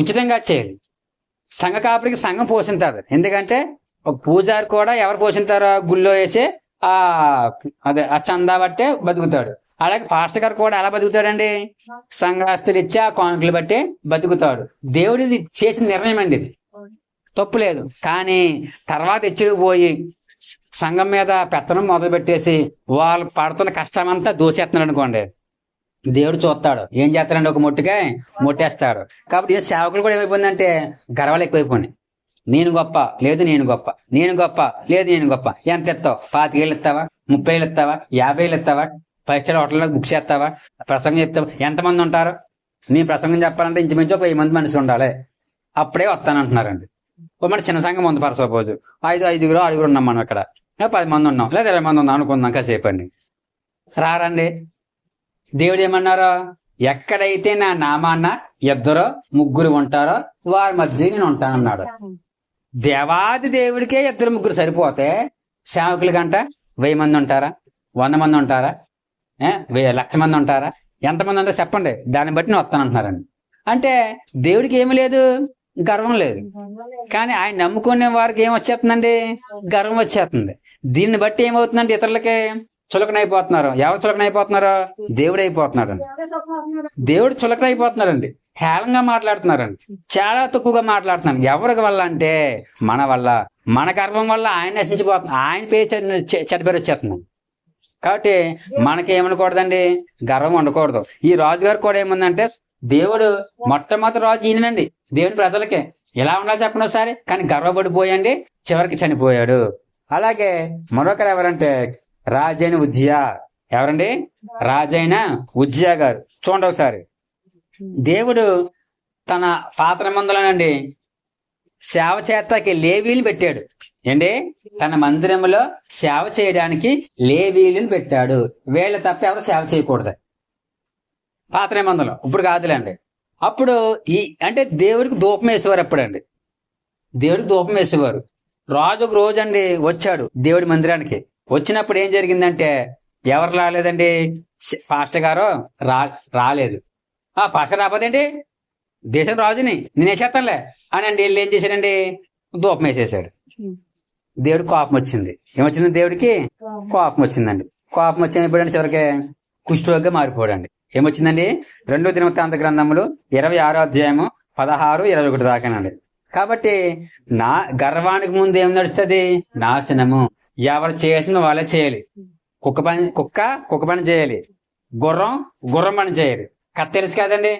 A: ఉచితంగా చేయాలి. సంఘ కాపురికి సంఘం పోషించారు. ఎందుకంటే ఒక పూజారి కూడా ఎవరు పోషించారో గుళ్ళో వేసి ఆ చందా బట్టే బతుకుతాడు. అలాగే పాస్టర్ గారు కూడా ఎలా బతుకుతాడండి? సంఘాస్తులు ఇచ్చి ఆ కానుకలు బట్టి బతుకుతాడు. దేవుడిది చేసిన నిర్ణయం అండి, ఇది తప్పు లేదు. కానీ తర్వాత ఎచ్చుకుపోయి సంఘం మీద పెత్తనం మొదలు పెట్టేసి వాళ్ళు పడుతున్న కష్టమంతా దోసేస్తున్నాడు అనుకోండి, దేవుడు చూస్తాడు. ఏం చేస్తాడండి? ఒక మొట్టేస్తాడు. కాబట్టి సేవకులు కూడా ఏమైపోయిందంటే గర్వాలు ఎక్కువైపోయినాయి. నేను గొప్ప లేదు, నేను గొప్ప, నేను గొప్ప లేదు, నేను గొప్ప. ఎంత ఇస్తావు? 25,000 ఇస్తావా? 30,000 ఇస్తావా? 50,000 ఇస్తావా? 5 స్టార్ హోటల్లో బుక్ చేస్తావా? ప్రసంగం చెప్తావా? ఎంతమంది ఉంటారు? నీ ప్రసంగం చెప్పాలంటే ఇంచుమించు ఒక 1000 మంది మనుషులు ఉండాలి, అప్పుడే వస్తానంటున్నారండి. మన చిన్న సంఘం ఉంది ఫర్ సపోజ్, 5 ఉన్నాం మనం ఇక్కడ, 10 మంది ఉన్నాం లేదా 20 మంది ఉన్నాం అనుకుందాం కాసేపు అండి. రారండి. దేవుడు ఏమన్నారో, ఎక్కడైతే నా నామాన్న 2-3 ఉంటారో వారి మధ్య నేను ఉంటానన్నాడు. దేవాది దేవుడికే 2-3 సరిపోతే సేవకుల కంట 1000 మంది ఉంటారా? 100 మంది ఉంటారా? 1,00,000 మంది ఉంటారా? ఎంతమంది ఉంటారో చెప్పండి, దాన్ని బట్టి నేను వస్తానంటున్నారండి. అంటే దేవుడికి ఏమి లేదు, గర్వం లేదు. కానీ ఆయన నమ్ముకునే వారికి ఏం వచ్చేస్తుందండి? గర్వం వచ్చేస్తుంది. దీన్ని బట్టి ఏమవుతుందండి? ఇతరులకి చులకనైపోతున్నారు. ఎవరు చులకనైపోతున్నారు? దేవుడు అయిపోతున్నాడు. దేవుడు చులకనైపోతున్నారండి. హేళంగా మాట్లాడుతున్నారండి. చాలా తక్కువగా మాట్లాడుతున్నాను. ఎవరికి వల్ల అంటే మన వల్ల, మన గర్వం వల్ల ఆయన నశించిపోతున్నారు. ఆయన పేరు చెడ్డ పేరు వచ్చేస్తున్నాం. కాబట్టి మనకి ఏమనకూడదండి, గర్వం ఉండకూడదు. ఈ రాజుగారు కూడా ఏముందంటే, దేవుడు మొట్టమొదటి రాజు ఈయనండి దేవుని ప్రజలకే. ఎలా ఉండాలి చెప్పండి ఒకసారి. కానీ గర్వపడిపోయండి చివరికి చనిపోయాడు. అలాగే మరొకరు ఎవరంటే రాజైన ఉజ్జియా. ఎవరండి? రాజైన ఉజ్జియా గారు. చూడండి ఒకసారి. దేవుడు తన పాత నిబంధనలోనండి సేవ చేస్తాకి లేవీలు పెట్టాడు. ఏంటి? తన మందిరంలో సేవ చేయడానికి లేవీలను పెట్టాడు. వీళ్ళ తప్ప ఎవరు సేవ చేయకూడదు పాత నిబంధనలో. ఇప్పుడు కాదులేండి. అప్పుడు అంటే దేవుడికి ధూపం వేసేవారు. ఎప్పుడండి దేవుడికి ధూపం వేసేవారు. రాజు ఒక రోజు అండి వచ్చాడు దేవుడి మందిరానికి. వచ్చినప్పుడు ఏం జరిగిందంటే, ఎవరు రాలేదండి? పాస్టర్ గారు రాలేదు. పాస్టర్ రాకపోతేంటి, దేశం రాజుని నేను వేసేస్తానులే అని అండి వీళ్ళు ఏం చేశాడండి, ధూపం వేసేసాడు. దేవుడికి కోపం వచ్చింది. ఏమొచ్చింది? దేవుడికి కోపం వచ్చిందండి. కోపం వచ్చి ఏమైపోయాడు? చివరికి కుష్ఠరోగిగా మారిపోయాడండి. ఏమొచ్చిందండి? 2 దినవృత్తాంత గ్రంథములు 26వ అధ్యాయము 16, 21 దాకానండి. కాబట్టి నా గర్వానికి ముందు ఏం నడుస్తుంది? నాశనము. ఎవరు చేసిన వాళ్ళే చేయాలి. కుక్క పని చేయాలి. గుర్రం పని చేయాలి. కథ తెలుసు కదండి.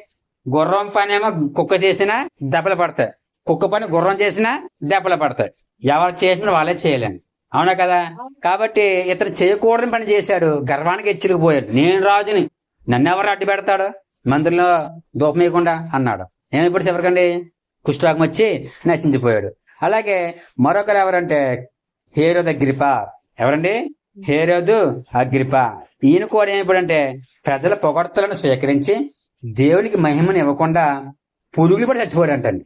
A: గుర్రం పని ఏమో కుక్క చేసినా దెబ్బలు పడతాయి, కుక్క పని గుర్రం చేసినా దెబ్బలు పడతాయి. ఎవరు చేసిన వాళ్ళే చేయాలండి. అవునా కదా? కాబట్టి ఇతను చేయకూడని పని చేశాడు. గర్వానికి హెచ్చరికపోయాడు. నేను రాజుని, నన్ను ఎవరు అడ్డు పెడతాడు మందిరంలో ధూపం వేయకుండా అన్నాడు. ఏమైపోయి చివరికండి కుష్ఠరోగం వచ్చి నశించిపోయాడు. అలాగే మరొకరు ఎవరంటే హేరోదు అగ్రిప్ప. ఎవరండి? హేరోదు అగ్రిప్ప. ఈయన కూడా ఏమైపోయాడంటే ప్రజల పొగడ్తలను స్వీకరించి దేవునికి మహిమను ఇవ్వకుండా పురుగులు పడి చచ్చిపోయాడంటండి.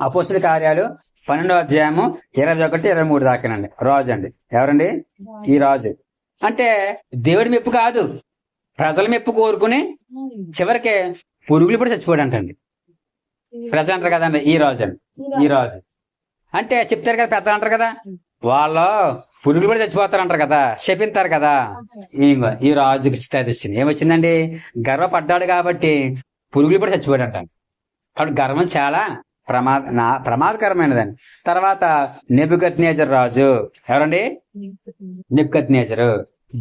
A: అపోస్తుల కార్యాలు 12వ అధ్యాయము 21, 23 దాకానండి. రాజు అండి. ఎవరండి? ఈ రాజు. అంటే దేవుడి మెప్పు కాదు, ప్రజల మెప్పు కోరుకుని చివరికి పురుగులు పడి చచ్చిపోయాడంటండి. ప్రజలు అంటారు కదండి ఈ రాజు అండి. ఈ రాజు అంటే చెప్తారు కదా, పెద్దలు అంటారు కదా, వాళ్ళు పురుగులు పడి చచ్చిపోతారంటారు కదా, శపిస్తారు కదా. ఈ రాజుకి స్థితి వచ్చింది. ఏమొచ్చిందండి? గర్వపడ్డాడు కాబట్టి పురుగులు పడి చచ్చిపోయాడు అంటాను. కాబట్టి గర్వం చాలా ప్రమాదకరమైనదండి. తర్వాత నెబుకద్నెజరు రాజు. ఎవరండి? నెబుకద్నెజరు.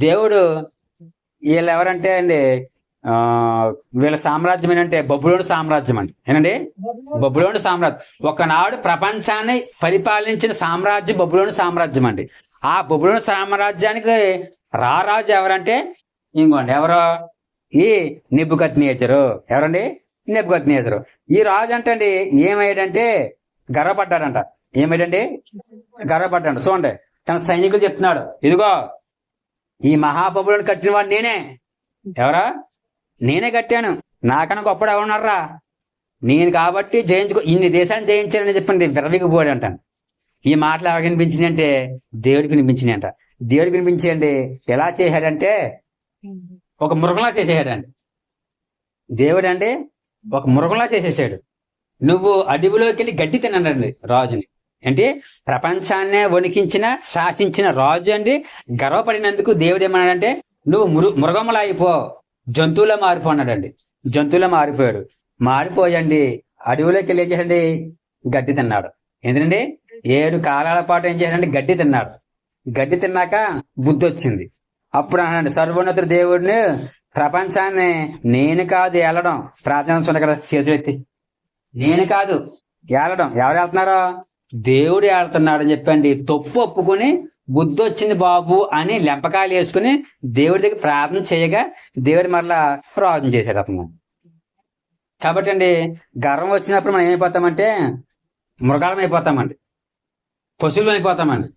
A: దేవుడు వీళ్ళు ఎవరంటే అండి, వీళ్ళ సామ్రాజ్యం ఏంటంటే బబులోను సామ్రాజ్యం అండి. ఏనండి? బబులోను సామ్రాజ్యం. ఒకనాడు ప్రపంచాన్ని పరిపాలించిన సామ్రాజ్యం బబులోను సామ్రాజ్యం అండి. ఆ బబులోను సామ్రాజ్యానికి రారాజు ఎవరంటే ఇంకోండి, ఎవరో ఈ నెబుకద్నెజరు. ఎవరండి? నెబుకద్నెజరు. ఈ రాజు అంటండి ఏమయ్యాడంటే గర్వపడ్డాడంట. ఏమయ్యాడండి? గర్వపడ్డాడు. చూడండి, తన సైనికులు చెప్తున్నాడు, ఇదిగో ఈ మహాబబులోను కట్టిన వాడు నేనే. ఎవరా? నేనే కట్టాను, నాకన్నా గొప్పడు ఎవరున్నారా? నేను కాబట్టి ఇన్ని దేశాన్ని జయించాలని చెప్పండి విరవిగిపోయాడు అంటాను. ఈ మాటలు ఎవరికి వినిపించింది అంటే దేవుడికి వినిపించింది అంట. దేవుడికి వినిపించండి ఎలా చేశాడంటే ఒక మృగంలా చేసేసాడండి. దేవుడు అండి ఒక మృగంలా చేసేసాడు. నువ్వు అడవిలోకి వెళ్ళి గడ్డి తినండి రాజుని. అంటే ప్రపంచాన్నే వణికించిన శాసించిన రాజు అండి గర్వపడినందుకు దేవుడు ఏమన్నాడంటే నువ్వు మృగములా అయిపో, జంతువులో మారిపో అన్నాడండి. జంతువులో మారిపోయాడు. మారిపోయండి అడవిలోకి వెళ్ళి ఏం చేశాడండి? గడ్డి తిన్నాడు. ఎందుకండి 7 కాలాల పాటు ఏం చేశాడండి? గడ్డి తిన్నాడు. గడ్డి తిన్నాక బుద్ధి వచ్చింది. అప్పుడు అన్నాడు, సర్వోన్నతుడు దేవుడిని ప్రపంచాన్ని నేను కాదు ఏలడం. ప్రార్థన చూడండి కదా, చేతులు ఎత్తి. నేను కాదు ఏలడం. ఎవరు వెళ్తున్నారో? దేవుడు ఏళ్తున్నాడు అని చెప్పండి. తప్పు ఒప్పుకొని బుద్ధి వచ్చింది బాబు అని లెంపకాయలు వేసుకుని దేవుడి దగ్గర ప్రార్థన చేయగా దేవుడి మరలా ప్రార్థన చేశాడు అతను. కాబట్టి అండి గర్వం వచ్చినప్పుడు మనం ఏమైపోతామంటే మృగాలం అయిపోతామండి, పశువులు అయిపోతామండి.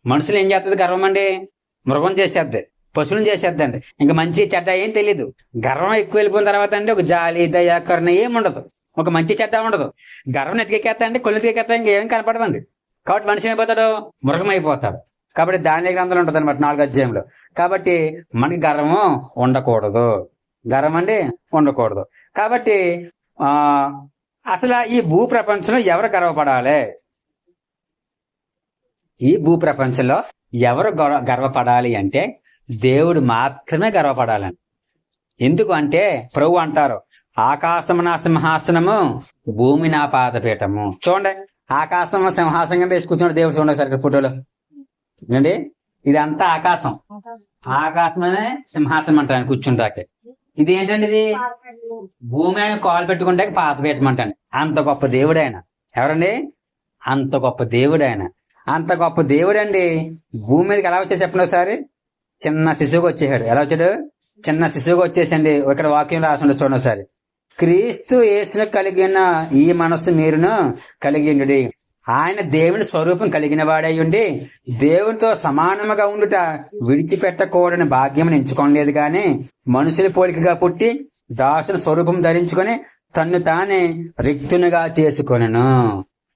A: మనుషులు ఏం చేస్తుంది గర్వం అండి? మృగం చేసేద్ది, పశువులను చేసేద్దండి. ఇంకా మంచి చెడ్డ ఏం తెలీదు. గర్వం ఎక్కువ వెళ్ళిపోయిన తర్వాత అండి ఒక జాలి దయ కరుణ ఏముండదు, ఒక మంచి చెడ్డ ఉండదు. గర్వం ఎతికెక్కేస్తా అండి, కొళ్ళు ఎతికెక్కేస్తా ఇంకేం కనపడదండి. కాబట్టి మనిషి ఏమైపోతాడు? మృగం అయిపోతాడు. కాబట్టి దాని గ్రంథంలో ఉంటుంది అనమాట 4వ అధ్యాయంలో. కాబట్టి మనకి గర్వం ఉండకూడదు, గర్వం అండి ఉండకూడదు. కాబట్టి అసలు ఈ భూ ప్రపంచంలో ఎవరు గర్వపడాలి? ఈ భూ ప్రపంచంలో ఎవరు గర్వపడాలి అంటే దేవుడు మాత్రమే గర్వపడాలని. ఎందుకు అంటే ప్రభు అంటారు, ఆకాశము నా సింహాసనము, భూమి నా పాదపీఠము. చూడండి, ఆకాశం సింహాసనం కింద వేసి కూర్చోండి దేవుడు. చూడండి సరిగ్గా ఫోటోలో ఏంటి, ఇదంతా ఆకాశం. ఆకాశమనే సింహాసనం అంటాను కూర్చుంటాకే. ఇది ఏంటండి, ఇది భూమి ఆయన కాలు పెట్టుకుంటే పాదపీఠం అంటాను. అంత గొప్ప దేవుడు ఆయన. ఎవరండి, అంత గొప్ప దేవుడు ఆయన. అంత గొప్ప దేవుడు అండి భూమి మీదకి ఎలా వచ్చాడు చెప్పండి ఒకసారి. చిన్న శిశువుగా వచ్చేసాడు. ఎలా వచ్చాడు, చిన్న శిశువుగా వచ్చేసండి. ఇక్కడ వాక్యం రాసి చూడండి ఒకసారి. క్రీస్తు యేసును కలిగిన ఈ మనస్సు మీరును కలిగి ఉండి, ఆయన దేవుని స్వరూపం కలిగిన వాడై ఉండి దేవునితో సమానముగా ఉండుట విడిచిపెట్టకూడని భాగ్యం ఎంచుకోలేదు గాని, మనుషుల పోలికగా పుట్టి దాసుని స్వరూపం ధరించుకొని తన్ను తానే రిక్తునిగా చేసుకొనెను.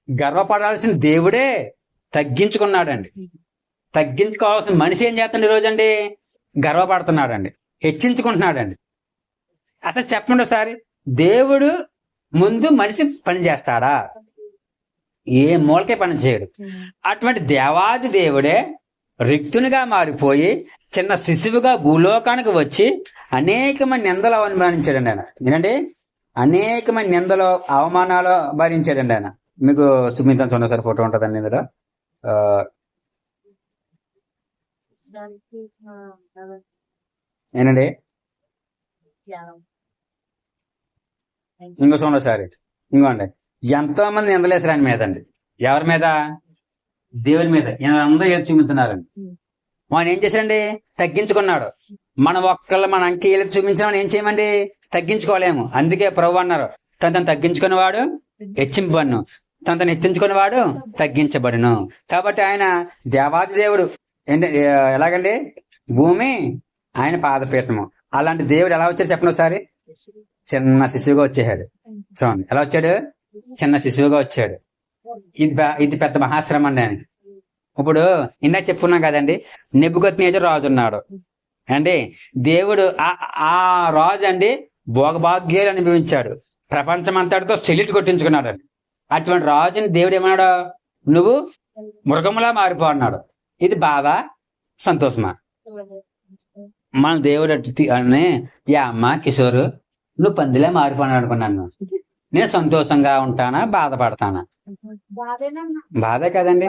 A: గర్వపడాల్సిన దేవుడే తగ్గించుకున్నాడండి. తగ్గించుకోవాల్సిన మనిషి ఏం చేస్తాడు ఈ రోజండి, గర్వపడుతున్నాడండి, హెచ్చించుకుంటున్నాడండి. అసలు చెప్పండి ఒకసారి, దేవుడు ముందు మనిషి పని చేస్తాడా? ఏ మూలకే పని చేయడు. అటువంటి దేవాది దేవుడే రిక్తునిగా మారిపోయి చిన్న శిశువుగా భూలోకానికి వచ్చి అనేకమైన నిందలు అవమానించాడండి ఆయన. ఏంటంటే అనేకమైన నిందలు అవమానాలు భరించాడండి ఆయన. మీకు చూపించాను చూడండి సార్, ఫోటో ఉంటుందండి ఇందులో. ఏంటండి ఇంకో చూడండి సార్, ఇంకోండి ఎంతో మంది నిందలేసారు ఆయన మీద అండి. ఎవరి మీద? దేవుని మీద. అందరూ ఏది చూపించున్నారండి. ఆయన ఏం చేశాడండి, తగ్గించుకున్నాడు. మనం మన అంకి ఏది చూపించిన ఏం చేయమండి, తగ్గించుకోలేము. అందుకే ప్రభు అన్నారు, తను తగ్గించుకునేవాడు హెచ్చింపబడును, తను హెచ్చించుకునేవాడు తగ్గించబడును. కాబట్టి ఆయన దేవాది దేవుడు. ఏంటి ఎలాగండి, భూమి ఆయన పాదపీఠము. అలాంటి దేవుడు ఎలా వచ్చాడు చెప్పండి ఒకసారి. చిన్న శిశువుగా వచ్చేసాడు. చూడండి ఎలా వచ్చాడు, చిన్న శిశువుగా వచ్చాడు. ఇది పెద్ద మహాశ్రమ అండి ఆయన. ఇప్పుడు ఇందాక చెప్పుకున్నాం కదండి, నెబుకద్నెజరు రాజు ఉన్నాడు అండి. దేవుడు ఆ రాజు అండి భోగభాగ్యాలు అనుభవించాడు. ప్రపంచమంతటితో సెల్యూట్ కొట్టించుకున్నాడు అండి. అటువంటి రాజుని దేవుడు ఏమన్నాడు, నువ్వు మృగములా మారిపో అన్నాడు. ఇది బాధ, సంతోషమా? మన దేవుడు అని, యా అమ్మ కిషోర్, నువ్వు పందిలే మారిపోయాను అనుకున్నాను. నేను సంతోషంగా ఉంటానా, బాధపడతానా? బాధే కదండి.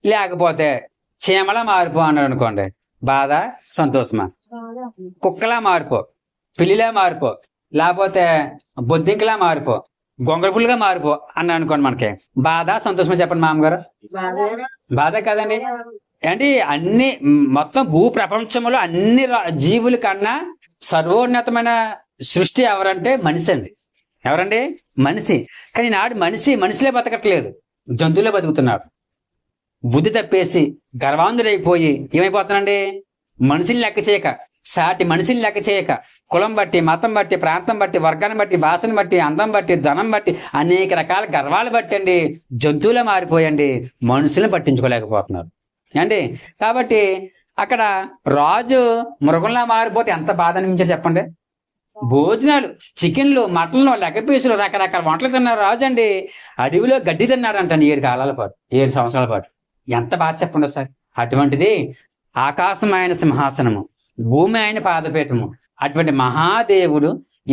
A: లేకపోతే చీమలా మారిపో అన్నాడు అనుకోండి, బాధ, సంతోషమా? కుక్కలా మారిపో, పిల్లిలా మారిపో, లేకపోతే బొద్దింకలా మారిపో, గొంగళపుల్లిగా మారిపో అన్నాడు అనుకోండి, మనకి బాధ, సంతోషమా చెప్పండి మామగారు? బాధే కదండి. అంటే అన్ని మొత్తం భూ ప్రపంచంలో అన్ని జీవుల కన్నా సర్వోన్నతమైన సృష్టి ఎవరంటే మనిషి అండి. ఎవరండి? మనిషి. కానీ నాడు మనిషిలే బతకట్లేదు, జంతువులే బతుకుతున్నాడు. బుద్ధి తప్పేసి గర్వాంధుడైపోయి ఏమైపోతున్నాండి, మనిషిని లెక్క చేయక, సాటి మనిషిని లెక్క చేయక, కులం బట్టి, మతం బట్టి, ప్రాంతం బట్టి, వర్గాన్ని బట్టి, భాషను బట్టి, అందం బట్టి, ధనం బట్టి, అనేక రకాల గర్వాలు బట్టి అండి జంతువులే మారిపోయండి మనుషులను పట్టించుకోలేకపోతున్నారు అండి. కాబట్టి అక్కడ రాజు మృగంలా మారిపోతే ఎంత బాధ అనిపించారు చెప్పండి. భోజనాలు, చికెన్లు, మటన్లు, లెక్క పీసులు, రకరకాల వంటలు తిన్నారు రాజు అండి. అడవిలో గడ్డి తిన్నాడంట 7 కాలాల పాటు, 7 సంవత్సరాల పాటు. ఎంత బాధ చెప్పండి ఒకసారి. అటువంటిది ఆకాశం ఆయన సింహాసనము, భూమి ఆయన పాదపీఠము. అటువంటి మహాదేవుడు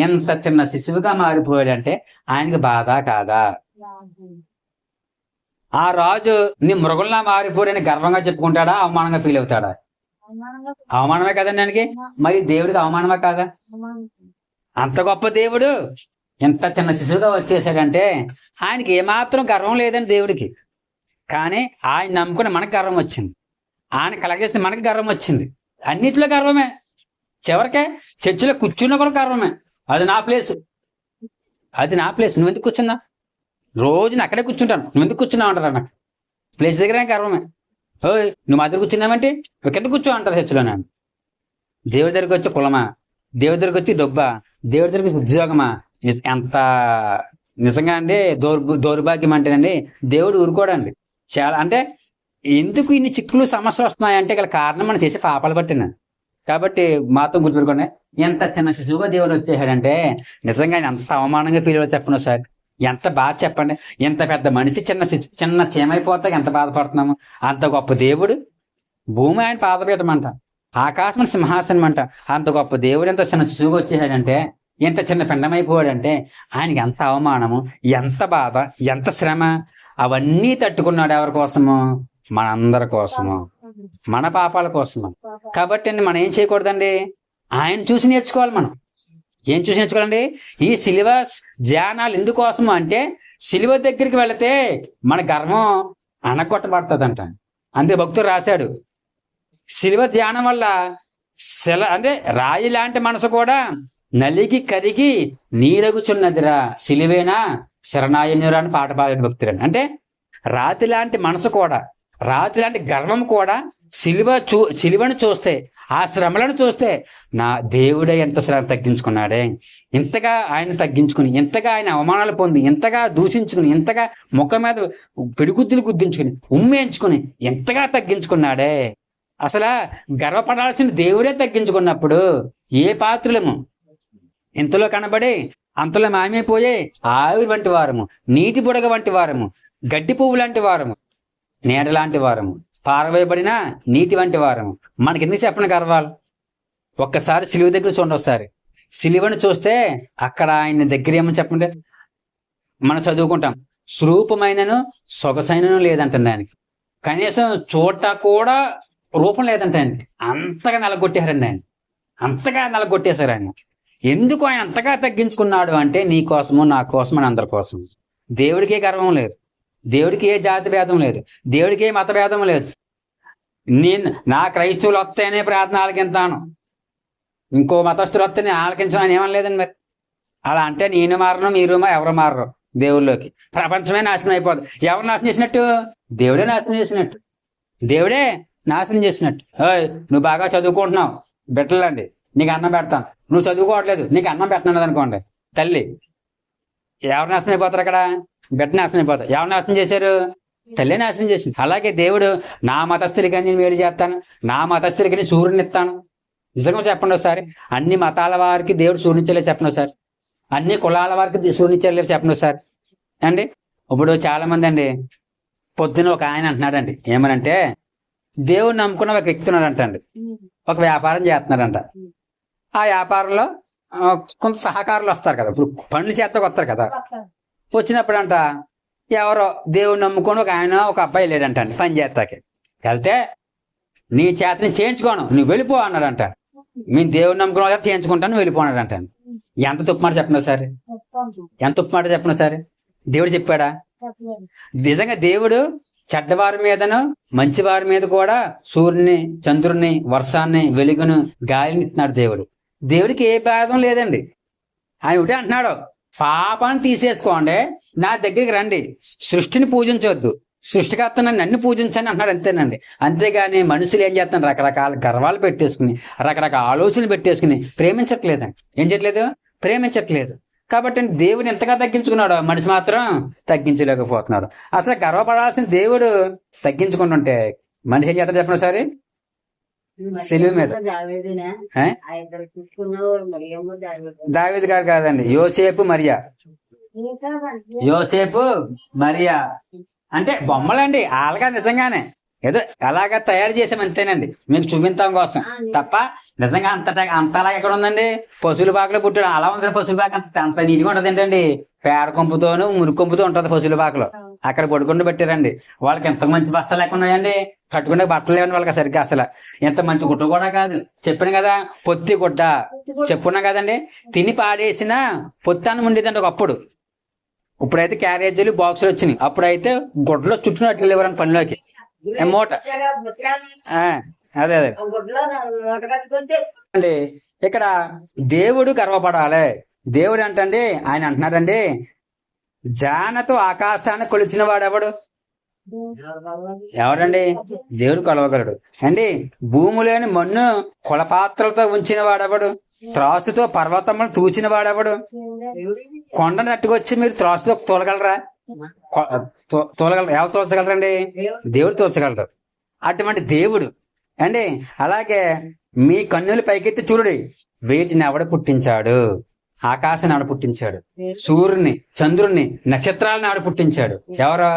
A: ఎంత చిన్న శిశువుగా మారిపోయాడంటే ఆయనకి బాధ కాదా? ఆ రాజు నీ మృగంలా మారిపోయాడని గర్వంగా చెప్పుకుంటాడా, అవమానంగా ఫీల్ అవుతాడా? అవమానమే కదండి ఆయనకి. మరి దేవుడికి అవమానమే కాదా? అంత గొప్ప దేవుడు ఎంత చిన్న శిశువుగా వచ్చేసాడంటే ఆయనకి ఏమాత్రం గర్వం లేదండి దేవుడికి. కానీ ఆయన నమ్ముకుని మనకు గర్వం వచ్చింది, ఆయన కలగజేస్తే మనకి గర్వం వచ్చింది. అన్నిటిలో గర్వమే. చివరికే చర్చిలో కూర్చున్నా కూడా గర్వమే. అది నా ప్లేస్, నువ్వు ఎందుకు కూర్చున్నా? రోజు నేను అక్కడే కూర్చుంటాను, నువ్వు ఎందుకు కూర్చున్నావు అంటారు. నాకు ప్లేస్ దగ్గర గర్వమే. ఓయ్ నువ్వు మా దగ్గర కూర్చున్నావంటే నువ్వు కింద కూర్చో అంటారు చర్చిలో. నేను దేవుడి దగ్గరికి వచ్చి కులమా, దేవుడి దగ్గరికి వచ్చి డబ్బా, దేవుడి దగ్గరికి వచ్చి ఉద్యోగమా? ఎంత నిజంగా అండి దౌర్భాగ్యం అంటేనండి. దేవుడు ఊరుకోడండి. చాలా అంటే ఎందుకు ఇన్ని చిక్కులు సమస్యలు వస్తున్నాయంటే గల కారణం మనం చేసే పాపాలు బట్టినా. కాబట్టి మాతో గుర్తుపెట్టుకోండి, ఎంత చిన్న శిశువుగా దేవుడు వచ్చేసాడంటే నిజంగా ఎంత అవమానంగా ఫీల్ అవ్వ చెప్పను సార్. ఎంత బాధ చెప్పండి. ఎంత పెద్ద మనిషి చిన్న చీమైపోతే ఎంత బాధపడుతున్నాము. అంత గొప్ప దేవుడు, భూమి ఆయన పాదపీఠం అంట. ఆకాశం సింహాసనం అంట. అంత గొప్ప దేవుడు ఎంత చిన్న శిశువుగా వచ్చేసాడంటే, ఎంత చిన్న పిండమైపోయాడంటే, ఆయనకి ఎంత అవమానము, ఎంత బాధ, ఎంత శ్రమ, అవన్నీ తట్టుకున్నాడు. ఎవరి కోసము? మనందరి కోసము, మన పాపాల కోసము. కాబట్టి అండి మనం ఏం చేయకూడదండి, ఆయన చూసి నేర్చుకోవాలి. మనం ఏం చూసి నేర్చుకోవాలండి? ఈ శిలువ ధ్యానాలు ఎందుకోసము అంటే, శిలువ దగ్గరికి వెళితే మన గర్వం అణగొట్టబడుతుందంట. అంతే భక్తుడు రాశాడు. శిలువ ధ్యానం వల్ల అంటే రాయి లాంటి మనసు కూడా నలిగి కరిగి నీరగుచున్నదిరా, శిలువేనా శరణాయనురా అని పాట పాడాడు భక్తుడు. అంటే రాతి లాంటి మనసు కూడా, రాతి లాంటి గర్వం కూడా శిలువను చూస్తే, ఆ శ్రమలను చూస్తే, నా దేవుడే ఎంత శ్రమ తగ్గించుకున్నాడే, ఇంతగా ఆయన తగ్గించుకుని, ఇంతగా ఆయన అవమానాలు పొంది, ఇంతగా దూషించుకుని, ఇంతగా ముఖం మీద పిడిగుద్దులు గుద్దించుకుని, ఉమ్మేయించుకుని ఎంతగా తగ్గించుకున్నాడే. అసలు గర్వపడాల్సిన దేవుడే తగ్గించుకున్నప్పుడు ఏ పాత్రులము ఇంతలో కనబడి అంతలో మాయమైపోయే ఆవిరి వంటి వారము, నీటి బుడగ వంటి వారము, గడ్డి పువ్వు లాంటి వారము, నీడ లాంటి వారము, పారవేయబడిన నీటి వంటి వారము. మనకి ఎందుకు చెప్పిన గర్వాలు? ఒక్కసారి సిలువ దగ్గర చూడండి. ఒకసారి సిలువను చూస్తే అక్కడ ఆయన దగ్గర ఏమని చెప్పండి, మనం చదువుకుంటాం, స్వరూపమైనను సొగసైనను లేదంటండి ఆయనకి. కనీసం చూడ కూడా రూపం లేదంటే ఆయనకి. అంతగా నలగొట్టేశారండి ఆయన, అంతగా నలగొట్టేశారు ఆయన. ఎందుకు ఆయన అంతగా తగ్గించుకున్నాడు అంటే, నీ కోసము, నా కోసము, అని అందరి కోసం. దేవుడికి ఏ గర్వం లేదు, దేవుడికి ఏ జాతి భేదం లేదు, దేవుడికి ఏ మత భేదం లేదు. నా క్రైస్తవులు వస్తేనే ప్రార్థన ఆలకింతాను, ఇంకో మతస్థులు వస్తేనే ఆలకించను అని ఏమనలేదండి. మరి అలా అంటే నేను మారను, మీరు ఎవరు మారరు దేవుళ్ళలోకి. ప్రపంచమే నాశనం అయిపోదు. ఎవరు నాశనం చేసినట్టు? దేవుడే నాశనం చేసినట్టు, దేవుడే నాశనం చేసినట్టు. నువ్వు బాగా చదువుకుంటున్నావు, బిడ్డలండి నీకు అన్నం పెడతాను, నువ్వు చదువుకోవట్లేదు, నీకు అన్నం పెట్టనన్నది అనుకోండి తల్లి, ఎవరు నాశనం అయిపోతారు అక్కడ? బిడ్డ నాశనం అయిపోతారు. ఎవరు నాశనం చేశారు? తల్లి నాశనం చేసింది. అలాగే దేవుడు నా మతస్థులకి నేను మేలు చేస్తాను, నా మతస్థులకి నేను సూర్యుని ఇస్తాను. నిజంగా చెప్పండి ఒకసారి. అన్ని మతాల వారికి దేవుడు సూర్యునిచ్చలేదు చెప్పండి ఒకసారి. అన్ని కులాల వారికి సూర్యునిచ్చలేదు చెప్పండి ఒకసారి అండి. ఇప్పుడు చాలా మంది అండి, పొద్దున ఒక ఆయన అంటున్నాడండి, ఏమనంటే దేవుడు నమ్ముకున్న ఒక వ్యక్తి ఉన్నాడంటండి, ఒక వ్యాపారం చేస్తున్నాడంట. ఆ వ్యాపారంలో కొంత సహకారులు వస్తారు కదా, ఇప్పుడు పనులు చేస్తకు వస్తారు కదా. వచ్చినప్పుడు అంట ఎవరో దేవుడు నమ్ముకొని ఒక ఆయన, ఒక అబ్బాయి లేడంట అండి పని చేస్తాకి. వెళ్తే నీ చేతని చేయించుకోను, నువ్వు వెళ్ళిపో అన్నాడంట. మేము దేవుడు నమ్ముకున్న కదా చేయించుకుంటాను, వెళ్ళిపోన్నాడంట. ఎంత తప్పు మాట చెప్పినా సరే, ఎంత తప్పు మాట చెప్పినా సరే దేవుడు చెప్పాడా? నిజంగా దేవుడు చెడ్డవారి మీదను మంచి వారి మీద కూడా సూర్యుని, చంద్రుడిని, వర్షాన్ని, వెలుగును, గాలిని ఇస్తున్నాడు దేవుడు. దేవుడికి ఏ భేదం లేదండి. ఆయన ఒకటే అంటున్నాడు, పాపాన్ని తీసేసుకోండి, నా దగ్గరికి రండి, సృష్టిని పూజించవద్దు, సృష్టికర్తను నన్ను పూజించని అంటున్నాడు. అంతేనండి. అంతేగాని మనుషులు ఏం చేస్తున్నారు, రకరకాల గర్వాలు పెట్టేసుకుని, రకరకాల ఆలోచనలు పెట్టేసుకుని ప్రేమించట్లేదండి. ఏం చేయట్లేదు? ప్రేమించట్లేదు. కాబట్టి దేవుడు ఎంతగా తగ్గించుకున్నాడు, మనిషి మాత్రం తగ్గించలేకపోతున్నాడు. అసలు గర్వపడాల్సిన దేవుడు తగ్గించుకుంటుంటే మనిషి ఏం చేస్తాడు చెప్పండి ఒకసారి? సిలువ మీద. దావీదు గారు కాదండి, యోసేపు మరియా. యోసేపు మరియా అంటే బొమ్మలండి, వాళ్ళగా నిజంగానే ఏదో అలాగా తయారు చేసాం అంతేనండి, మీకు చూపించడం కోసం తప్ప నిజంగా అంతలా ఎక్కడ ఉందండి? పశువుల పాకలో పుట్టాడు, అలా ఉంటుంది. పశువుల పాక అంత నీటిగా ఉంటుంది ఏంటండి, పేడ కొంపుతోను మురుకొంపుతో ఉంటుంది పశువుల పాకలో. అక్కడ పడుకుంటూ పెట్టారండి. వాళ్ళకి ఎంత మంచి బస్తాలు ఎక్కడ ఉన్నాయండి, కట్టుకునే బట్టలు లేవండి వాళ్ళకి సరిగ్గా. అసలు ఎంత మంచి గుట్ట కూడా కాదు. చెప్పాను కదా, పొత్తి గుడ్డ చెప్పుకున్నా కదండి. తిని పాడేసిన పొత్తాన్ని ఉండేదండి ఒకప్పుడు. ఇప్పుడైతే క్యారేజీలు, బాక్సులు వచ్చినాయి. అప్పుడైతే గుడ్డలో చుట్టూ లేవరని పనిలోకి మూట. అదే అండి. ఇక్కడ దేవుడు గర్వపడాలి. దేవుడు అంటండి, ఆయన అంటున్నాడండి, జానతో ఆకాశాన్ని కొలిచిన వాడెవడు? ఎవరండి? దేవుడు కొలవగలడు అండి. భూమిలోని మన్ను కొలపాత్రలతో ఉంచిన వాడెవడు? త్రాసుతో పర్వతములను తూచిన వాడెవడు? కొండను తట్టుకొచ్చి మీరు త్రాసుతో తోలగలరా? తోలగలరు. ఎవరు తోల్చగలరండి? దేవుడు తోల్చగలరు. అటువంటి దేవుడు అండి. అలాగే మీ కన్నులు పైకెత్తి చూడండి, వీటిని ఎవడ పుట్టించాడు? ఆకాశాన్ని ఆవిడ పుట్టించాడు, సూర్యుని, చంద్రుణ్ణి, నక్షత్రాలను ఆవిడ పుట్టించాడు. ఎవరు?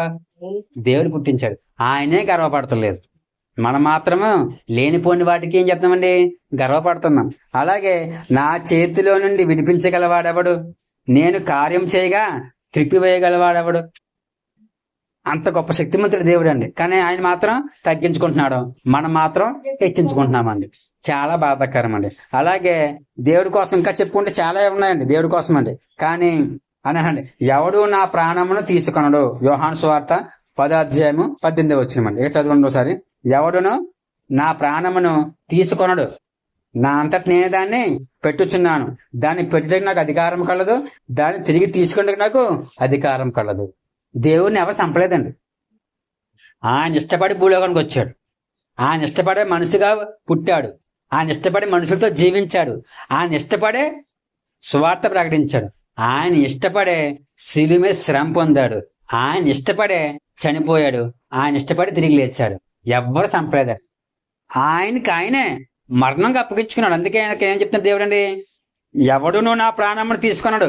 A: దేవుడు పుట్టించాడు. ఆయనే గర్వపడతలేదు. మనం మాత్రము లేనిపోని వాటికి ఏం చెప్తామండి, గర్వపడుతున్నాం. అలాగే నా చేతిలో నుండి విడిపించగలవాడెవడు, నేను కార్యం చేయగా త్రిప్పివేయగలవాడెవడు. అంత గొప్ప శక్తిమంతుడు దేవుడు అండి. కానీ ఆయన మాత్రం తగ్గించుకుంటున్నాడు, మనం మాత్రం హెచ్చించుకుంటున్నామండి. చాలా బాధాకరం అండి. అలాగే దేవుడి కోసం ఇంకా చెప్పుకుంటే చాలా ఉన్నాయండి దేవుడి కోసం అండి. కానీ అనండి, ఎవడు నా ప్రాణమును తీసుకొనడు. యోహాను సువార్త 10:18 వచ్చినమండి. చదవండి ఒకసారి. ఎవడును నా ప్రాణమును తీసుకొనడు, నా అంతటి నేను దాన్ని పెట్టుచున్నాను, దాన్ని పెట్టుటకు నాకు అధికారం కలదు, దాన్ని తిరిగి తీసుకుంటే నాకు అధికారం కలదు. దేవుడిని ఎవరు చంపలేదండి. ఆయన ఇష్టపడి భూలోకానికి వచ్చాడు, ఆయన ఇష్టపడే మనిషిగా పుట్టాడు, ఆయన ఇష్టపడే మనుషులతో జీవించాడు, ఆయన ఇష్టపడే సువార్త ప్రకటించాడు, ఆయన ఇష్టపడే శిలువ మీద శ్రమ పొందాడు, ఆయన ఇష్టపడే చనిపోయాడు, ఆయన ఇష్టపడి తిరిగి లేచాడు. ఎవ్వరు చంపలేదండి. ఆయనే మరణంగా అప్పగించుకున్నాడు. అందుకే ఆయనకి ఏం చెప్తున్న దేవుడు అండి, ఎవడును నా ప్రాణమును తీసుకున్నాడు,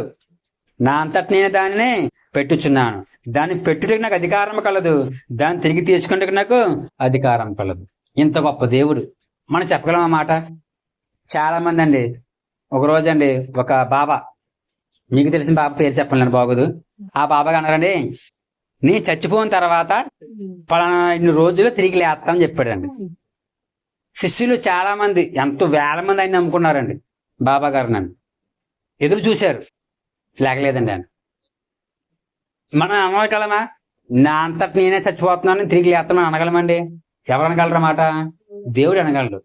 A: నా అంతటి నేను దానిని పెట్టుచున్నాను, దాన్ని పెట్టుటకు నాకు అధికారం కలదు, దాన్ని తిరిగి తీసుకుంటే నాకు అధికారం కలదు. ఇంత గొప్ప దేవుడు మనం చెప్పగలం అన్నమాట. చాలా మంది అండి, ఒక రోజు అండి ఒక బాబా, మీకు తెలిసిన బాబా పేరు చెప్పాలని బాగోదు, ఆ బాబాగా అన్నారండి, నీ చచ్చిపోయిన తర్వాత పలానా ఇన్ని రోజులు తిరిగి లేస్తామని చెప్పాడండి. శిష్యులు చాలా మంది, ఎంతో వేల మంది ఆయన నమ్ముకున్నారండి బాబా గారు. నన్ను ఎదురు చూశారు, లేకలేదండి ఆయన. మనం అనగలమా, నా అంతటి నేనే చచ్చిపోతున్నాను తిరిగి లేస్తామని అనగలమండి? ఎవరు అనగలరన్నమాట? దేవుడు అనగలడు.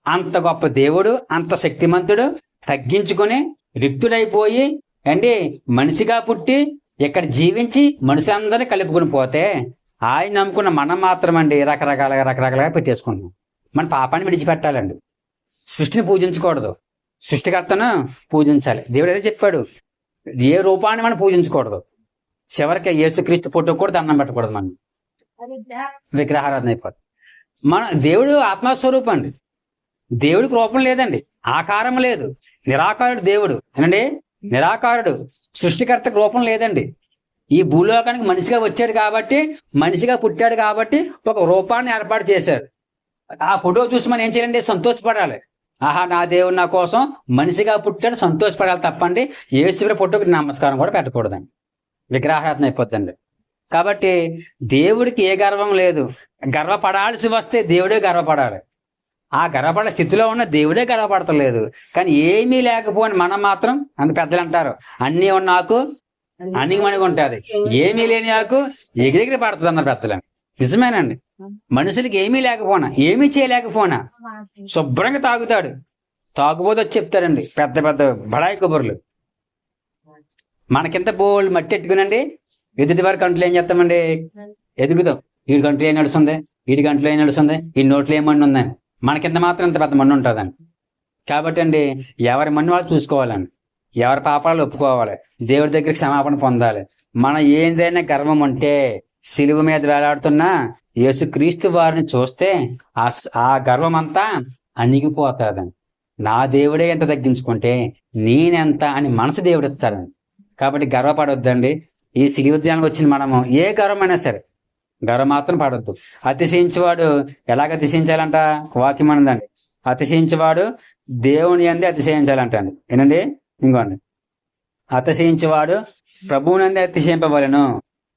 A: అంత గొప్ప దేవుడు, అంత శక్తిమంతుడు, తగ్గించుకొని రిక్తుడైపోయి అండి మనిషిగా పుట్టి ఇక్కడ జీవించి మనుషులందరినీ కలుపుకుని పోతే ఆయన నమ్ముకున్న మనం మాత్రం అండి రకరకాలుగా పెట్టేసుకుంటున్నాం. మన పాపాన్ని విడిచిపెట్టాలండి, సృష్టిని పూజించకూడదు, సృష్టికర్తను పూజించాలి. దేవుడు ఏదో చెప్పాడు, ఏ రూపాన్ని మనం పూజించకూడదు. చివరికి యేసుక్రీస్తు ఫోటో కూడా దండం పెట్టకూడదు, మనం విగ్రహారాధన అయిపోతుంది. మన దేవుడు ఆత్మస్వరూపం అండి, దేవుడికి రూపం లేదండి, ఆకారం లేదు, నిరాకారుడు దేవుడు ఏనండి, నిరాకారుడు. సృష్టికర్తకు రూపం లేదండి. ఈ భూలోకానికి మనిషిగా వచ్చాడు కాబట్టి, మనిషిగా పుట్టాడు కాబట్టి ఒక రూపాన్ని ఏర్పాటు చేశారు. ఆ ఫోటో చూసి మనం ఏం చేయాలండి, సంతోషపడాలి. ఆహా, నా దేవుడు నా కోసం మనిషిగా పుట్టాడు, సంతోషపడాలి తప్పండి యేసు ఫోటోకి నమస్కారం కూడా పెట్టకూడదండి, విగ్రహారాధన అయిపోద్దండి. కాబట్టి దేవుడికి ఏ గర్వం లేదు. గర్వపడాల్సి వస్తే దేవుడే గర్వపడాలి. ఆ గర్వపడే స్థితిలో ఉన్న దేవుడే గర్వపడతలేదు. కానీ ఏమీ లేకపోయినా మనం మాత్రం, అంత పెద్దలు అంటారు, అన్నీ ఉన్న నాకు అణిగిమణిగి ఉంటుంది, ఏమీ లేని నాకు ఎగిరెగిరి పడుతుంది అన్నారు పెద్దలని. నిజమేనండి. మనుషులకి ఏమీ లేకపోయినా, ఏమీ చేయలేకపోయినా శుభ్రంగా తాగుతాడు. తాగుబోతు వచ్చి చెప్తారండి పెద్ద పెద్ద బడాయి కబుర్లు. మనకింత బోల్డ్ మట్టి ఎట్టుకునండి ఎదుటి వారి కంట్లో ఏం చేస్తామండి, ఎదుగుతాం. వీడి కంట్లో ఏం నడుస్తుంది, వీడి కంట్లో ఏం నడుస్తుంది, ఈ నోట్లో ఏమన్నా ఉందని. మనకింత మాత్రం ఇంత పెద్ద మన్ను ఉంటుందండి. కాబట్టి అండి ఎవరి మన్ను వాళ్ళు చూసుకోవాలండి, ఎవరి పాపాలు ఒప్పుకోవాలి, దేవుడి దగ్గర క్షమాపణ పొందాలి. మన ఏదైనా గర్వం ఉంటే సిలువ మీద వేలాడుతున్న యేసుక్రీస్తు వారిని చూస్తే ఆ గర్వం అంతా అణిగిపోతాదండి. నా దేవుడే ఎంత తగ్గించుకుంటే నేనెంత అని మనసు దేవుడు ఇస్తాడండి. కాబట్టి గర్వపడొద్దండి. ఈ సిలువ ధ్యానానికి వచ్చిన మనము ఏ గర్వమైనా సరే గర్వం మాత్రం పడొద్దు. అతిశయించేవాడు ఎలాగ అతిశయించాలంట, వాక్యం అన్నదండి, అతిశయించేవాడు దేవుని యందే అతిశయించాలంట అండి. ఏంటండి, ఇంకోండి, అతిశయించేవాడు ప్రభువునందే అతిశయింపవలెను.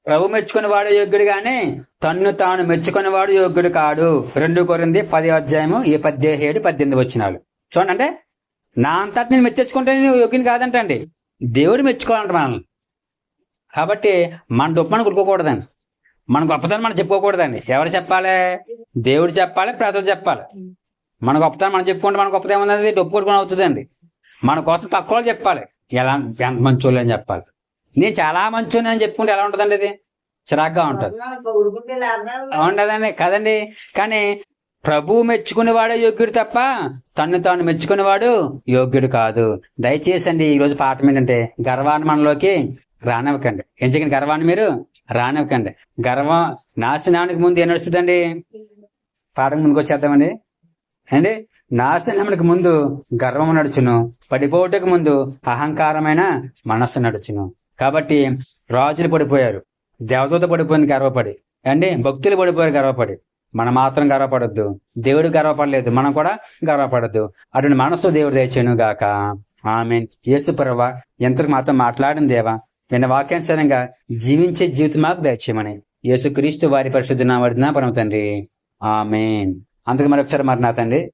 A: ప్రభు మెచ్చుకుని వాడు యోగ్యుడు గాని తన్ను తాను మెచ్చుకుని వాడు యోగ్యుడు కాడు. 2 కొరింథీ 10:17-18 వచ్చినాలు చూడండి. అంటే నా అంతటి నేను మెచ్చేసుకుంటే నేను యోగ్యుని కాదంటండి, దేవుడు మెచ్చుకోవాలంట మనల్ని. కాబట్టి మన డొప్పని కొడుకోకూడదండి, మన గొప్పతనం మనం చెప్పుకోకూడదండి. ఎవరు చెప్పాలి? దేవుడు చెప్పాలి, ప్రజలు చెప్పాలి. మన గొప్పతనం మనం చెప్పుకుంటే మన గొప్పతనం ఏమన్నది డొప్పు కొట్టుకుని అవుతుందండి. మన కోసం పక్క వాళ్ళు చెప్పాలి ఎలా ఎంత మంచోళ్ళు అని చెప్పాలి. నేను చాలా మంచోని అని చెప్పుకుంటే ఎలా ఉంటుందండి, ఇది చిరాగ్గా ఉంటుంది, ఉండదండి కదండి. కానీ ప్రభువు మెచ్చుకునేవాడే యోగ్యుడు తప్ప తన్ను తాను మెచ్చుకునేవాడు యోగ్యుడు కాదు. దయచేసి అండి ఈరోజు పాఠం ఏంటంటే, గర్వాన్ని మనలోకి రానివ్వకండి. ఏం చేయకండి, గర్వాన్ని మీరు రానివ్వకండి. గర్వం నాశనానికి ముందు ఏం నడుస్తుందండి, పాఠం ముందుకు వచ్చేద్దామండి అండి. నాశనమునికి ముందు గర్వము నడుచును, పడిపోవటకు ముందు అహంకారమైన మనస్సు నడుచును. కాబట్టి రాజులు పడిపోయారు, దేవదూత పడిపోయింది గర్వపడి అండి, భక్తులు పడిపోయారు గర్వపడి. మనం మాత్రం గర్వపడొద్దు. దేవుడు గర్వపడలేదు, మనం కూడా గర్వపడద్దు. అటువంటి మనసు దేవుడు దయచేయను గాక. ఆమేన్. యేసు ప్రభువా, ఎంతకు మాతో మాట్లాడిన దేవా, విన్న వాక్యానుసారంగా జీవించే జీవితం మాకు దయచేయమని యేసుక్రీస్తు వారి పరిశుద్ధ నామమున పరమ తండ్రి. ఆమేన్. అందుకు మరొకసారి మరి నా తండ్రి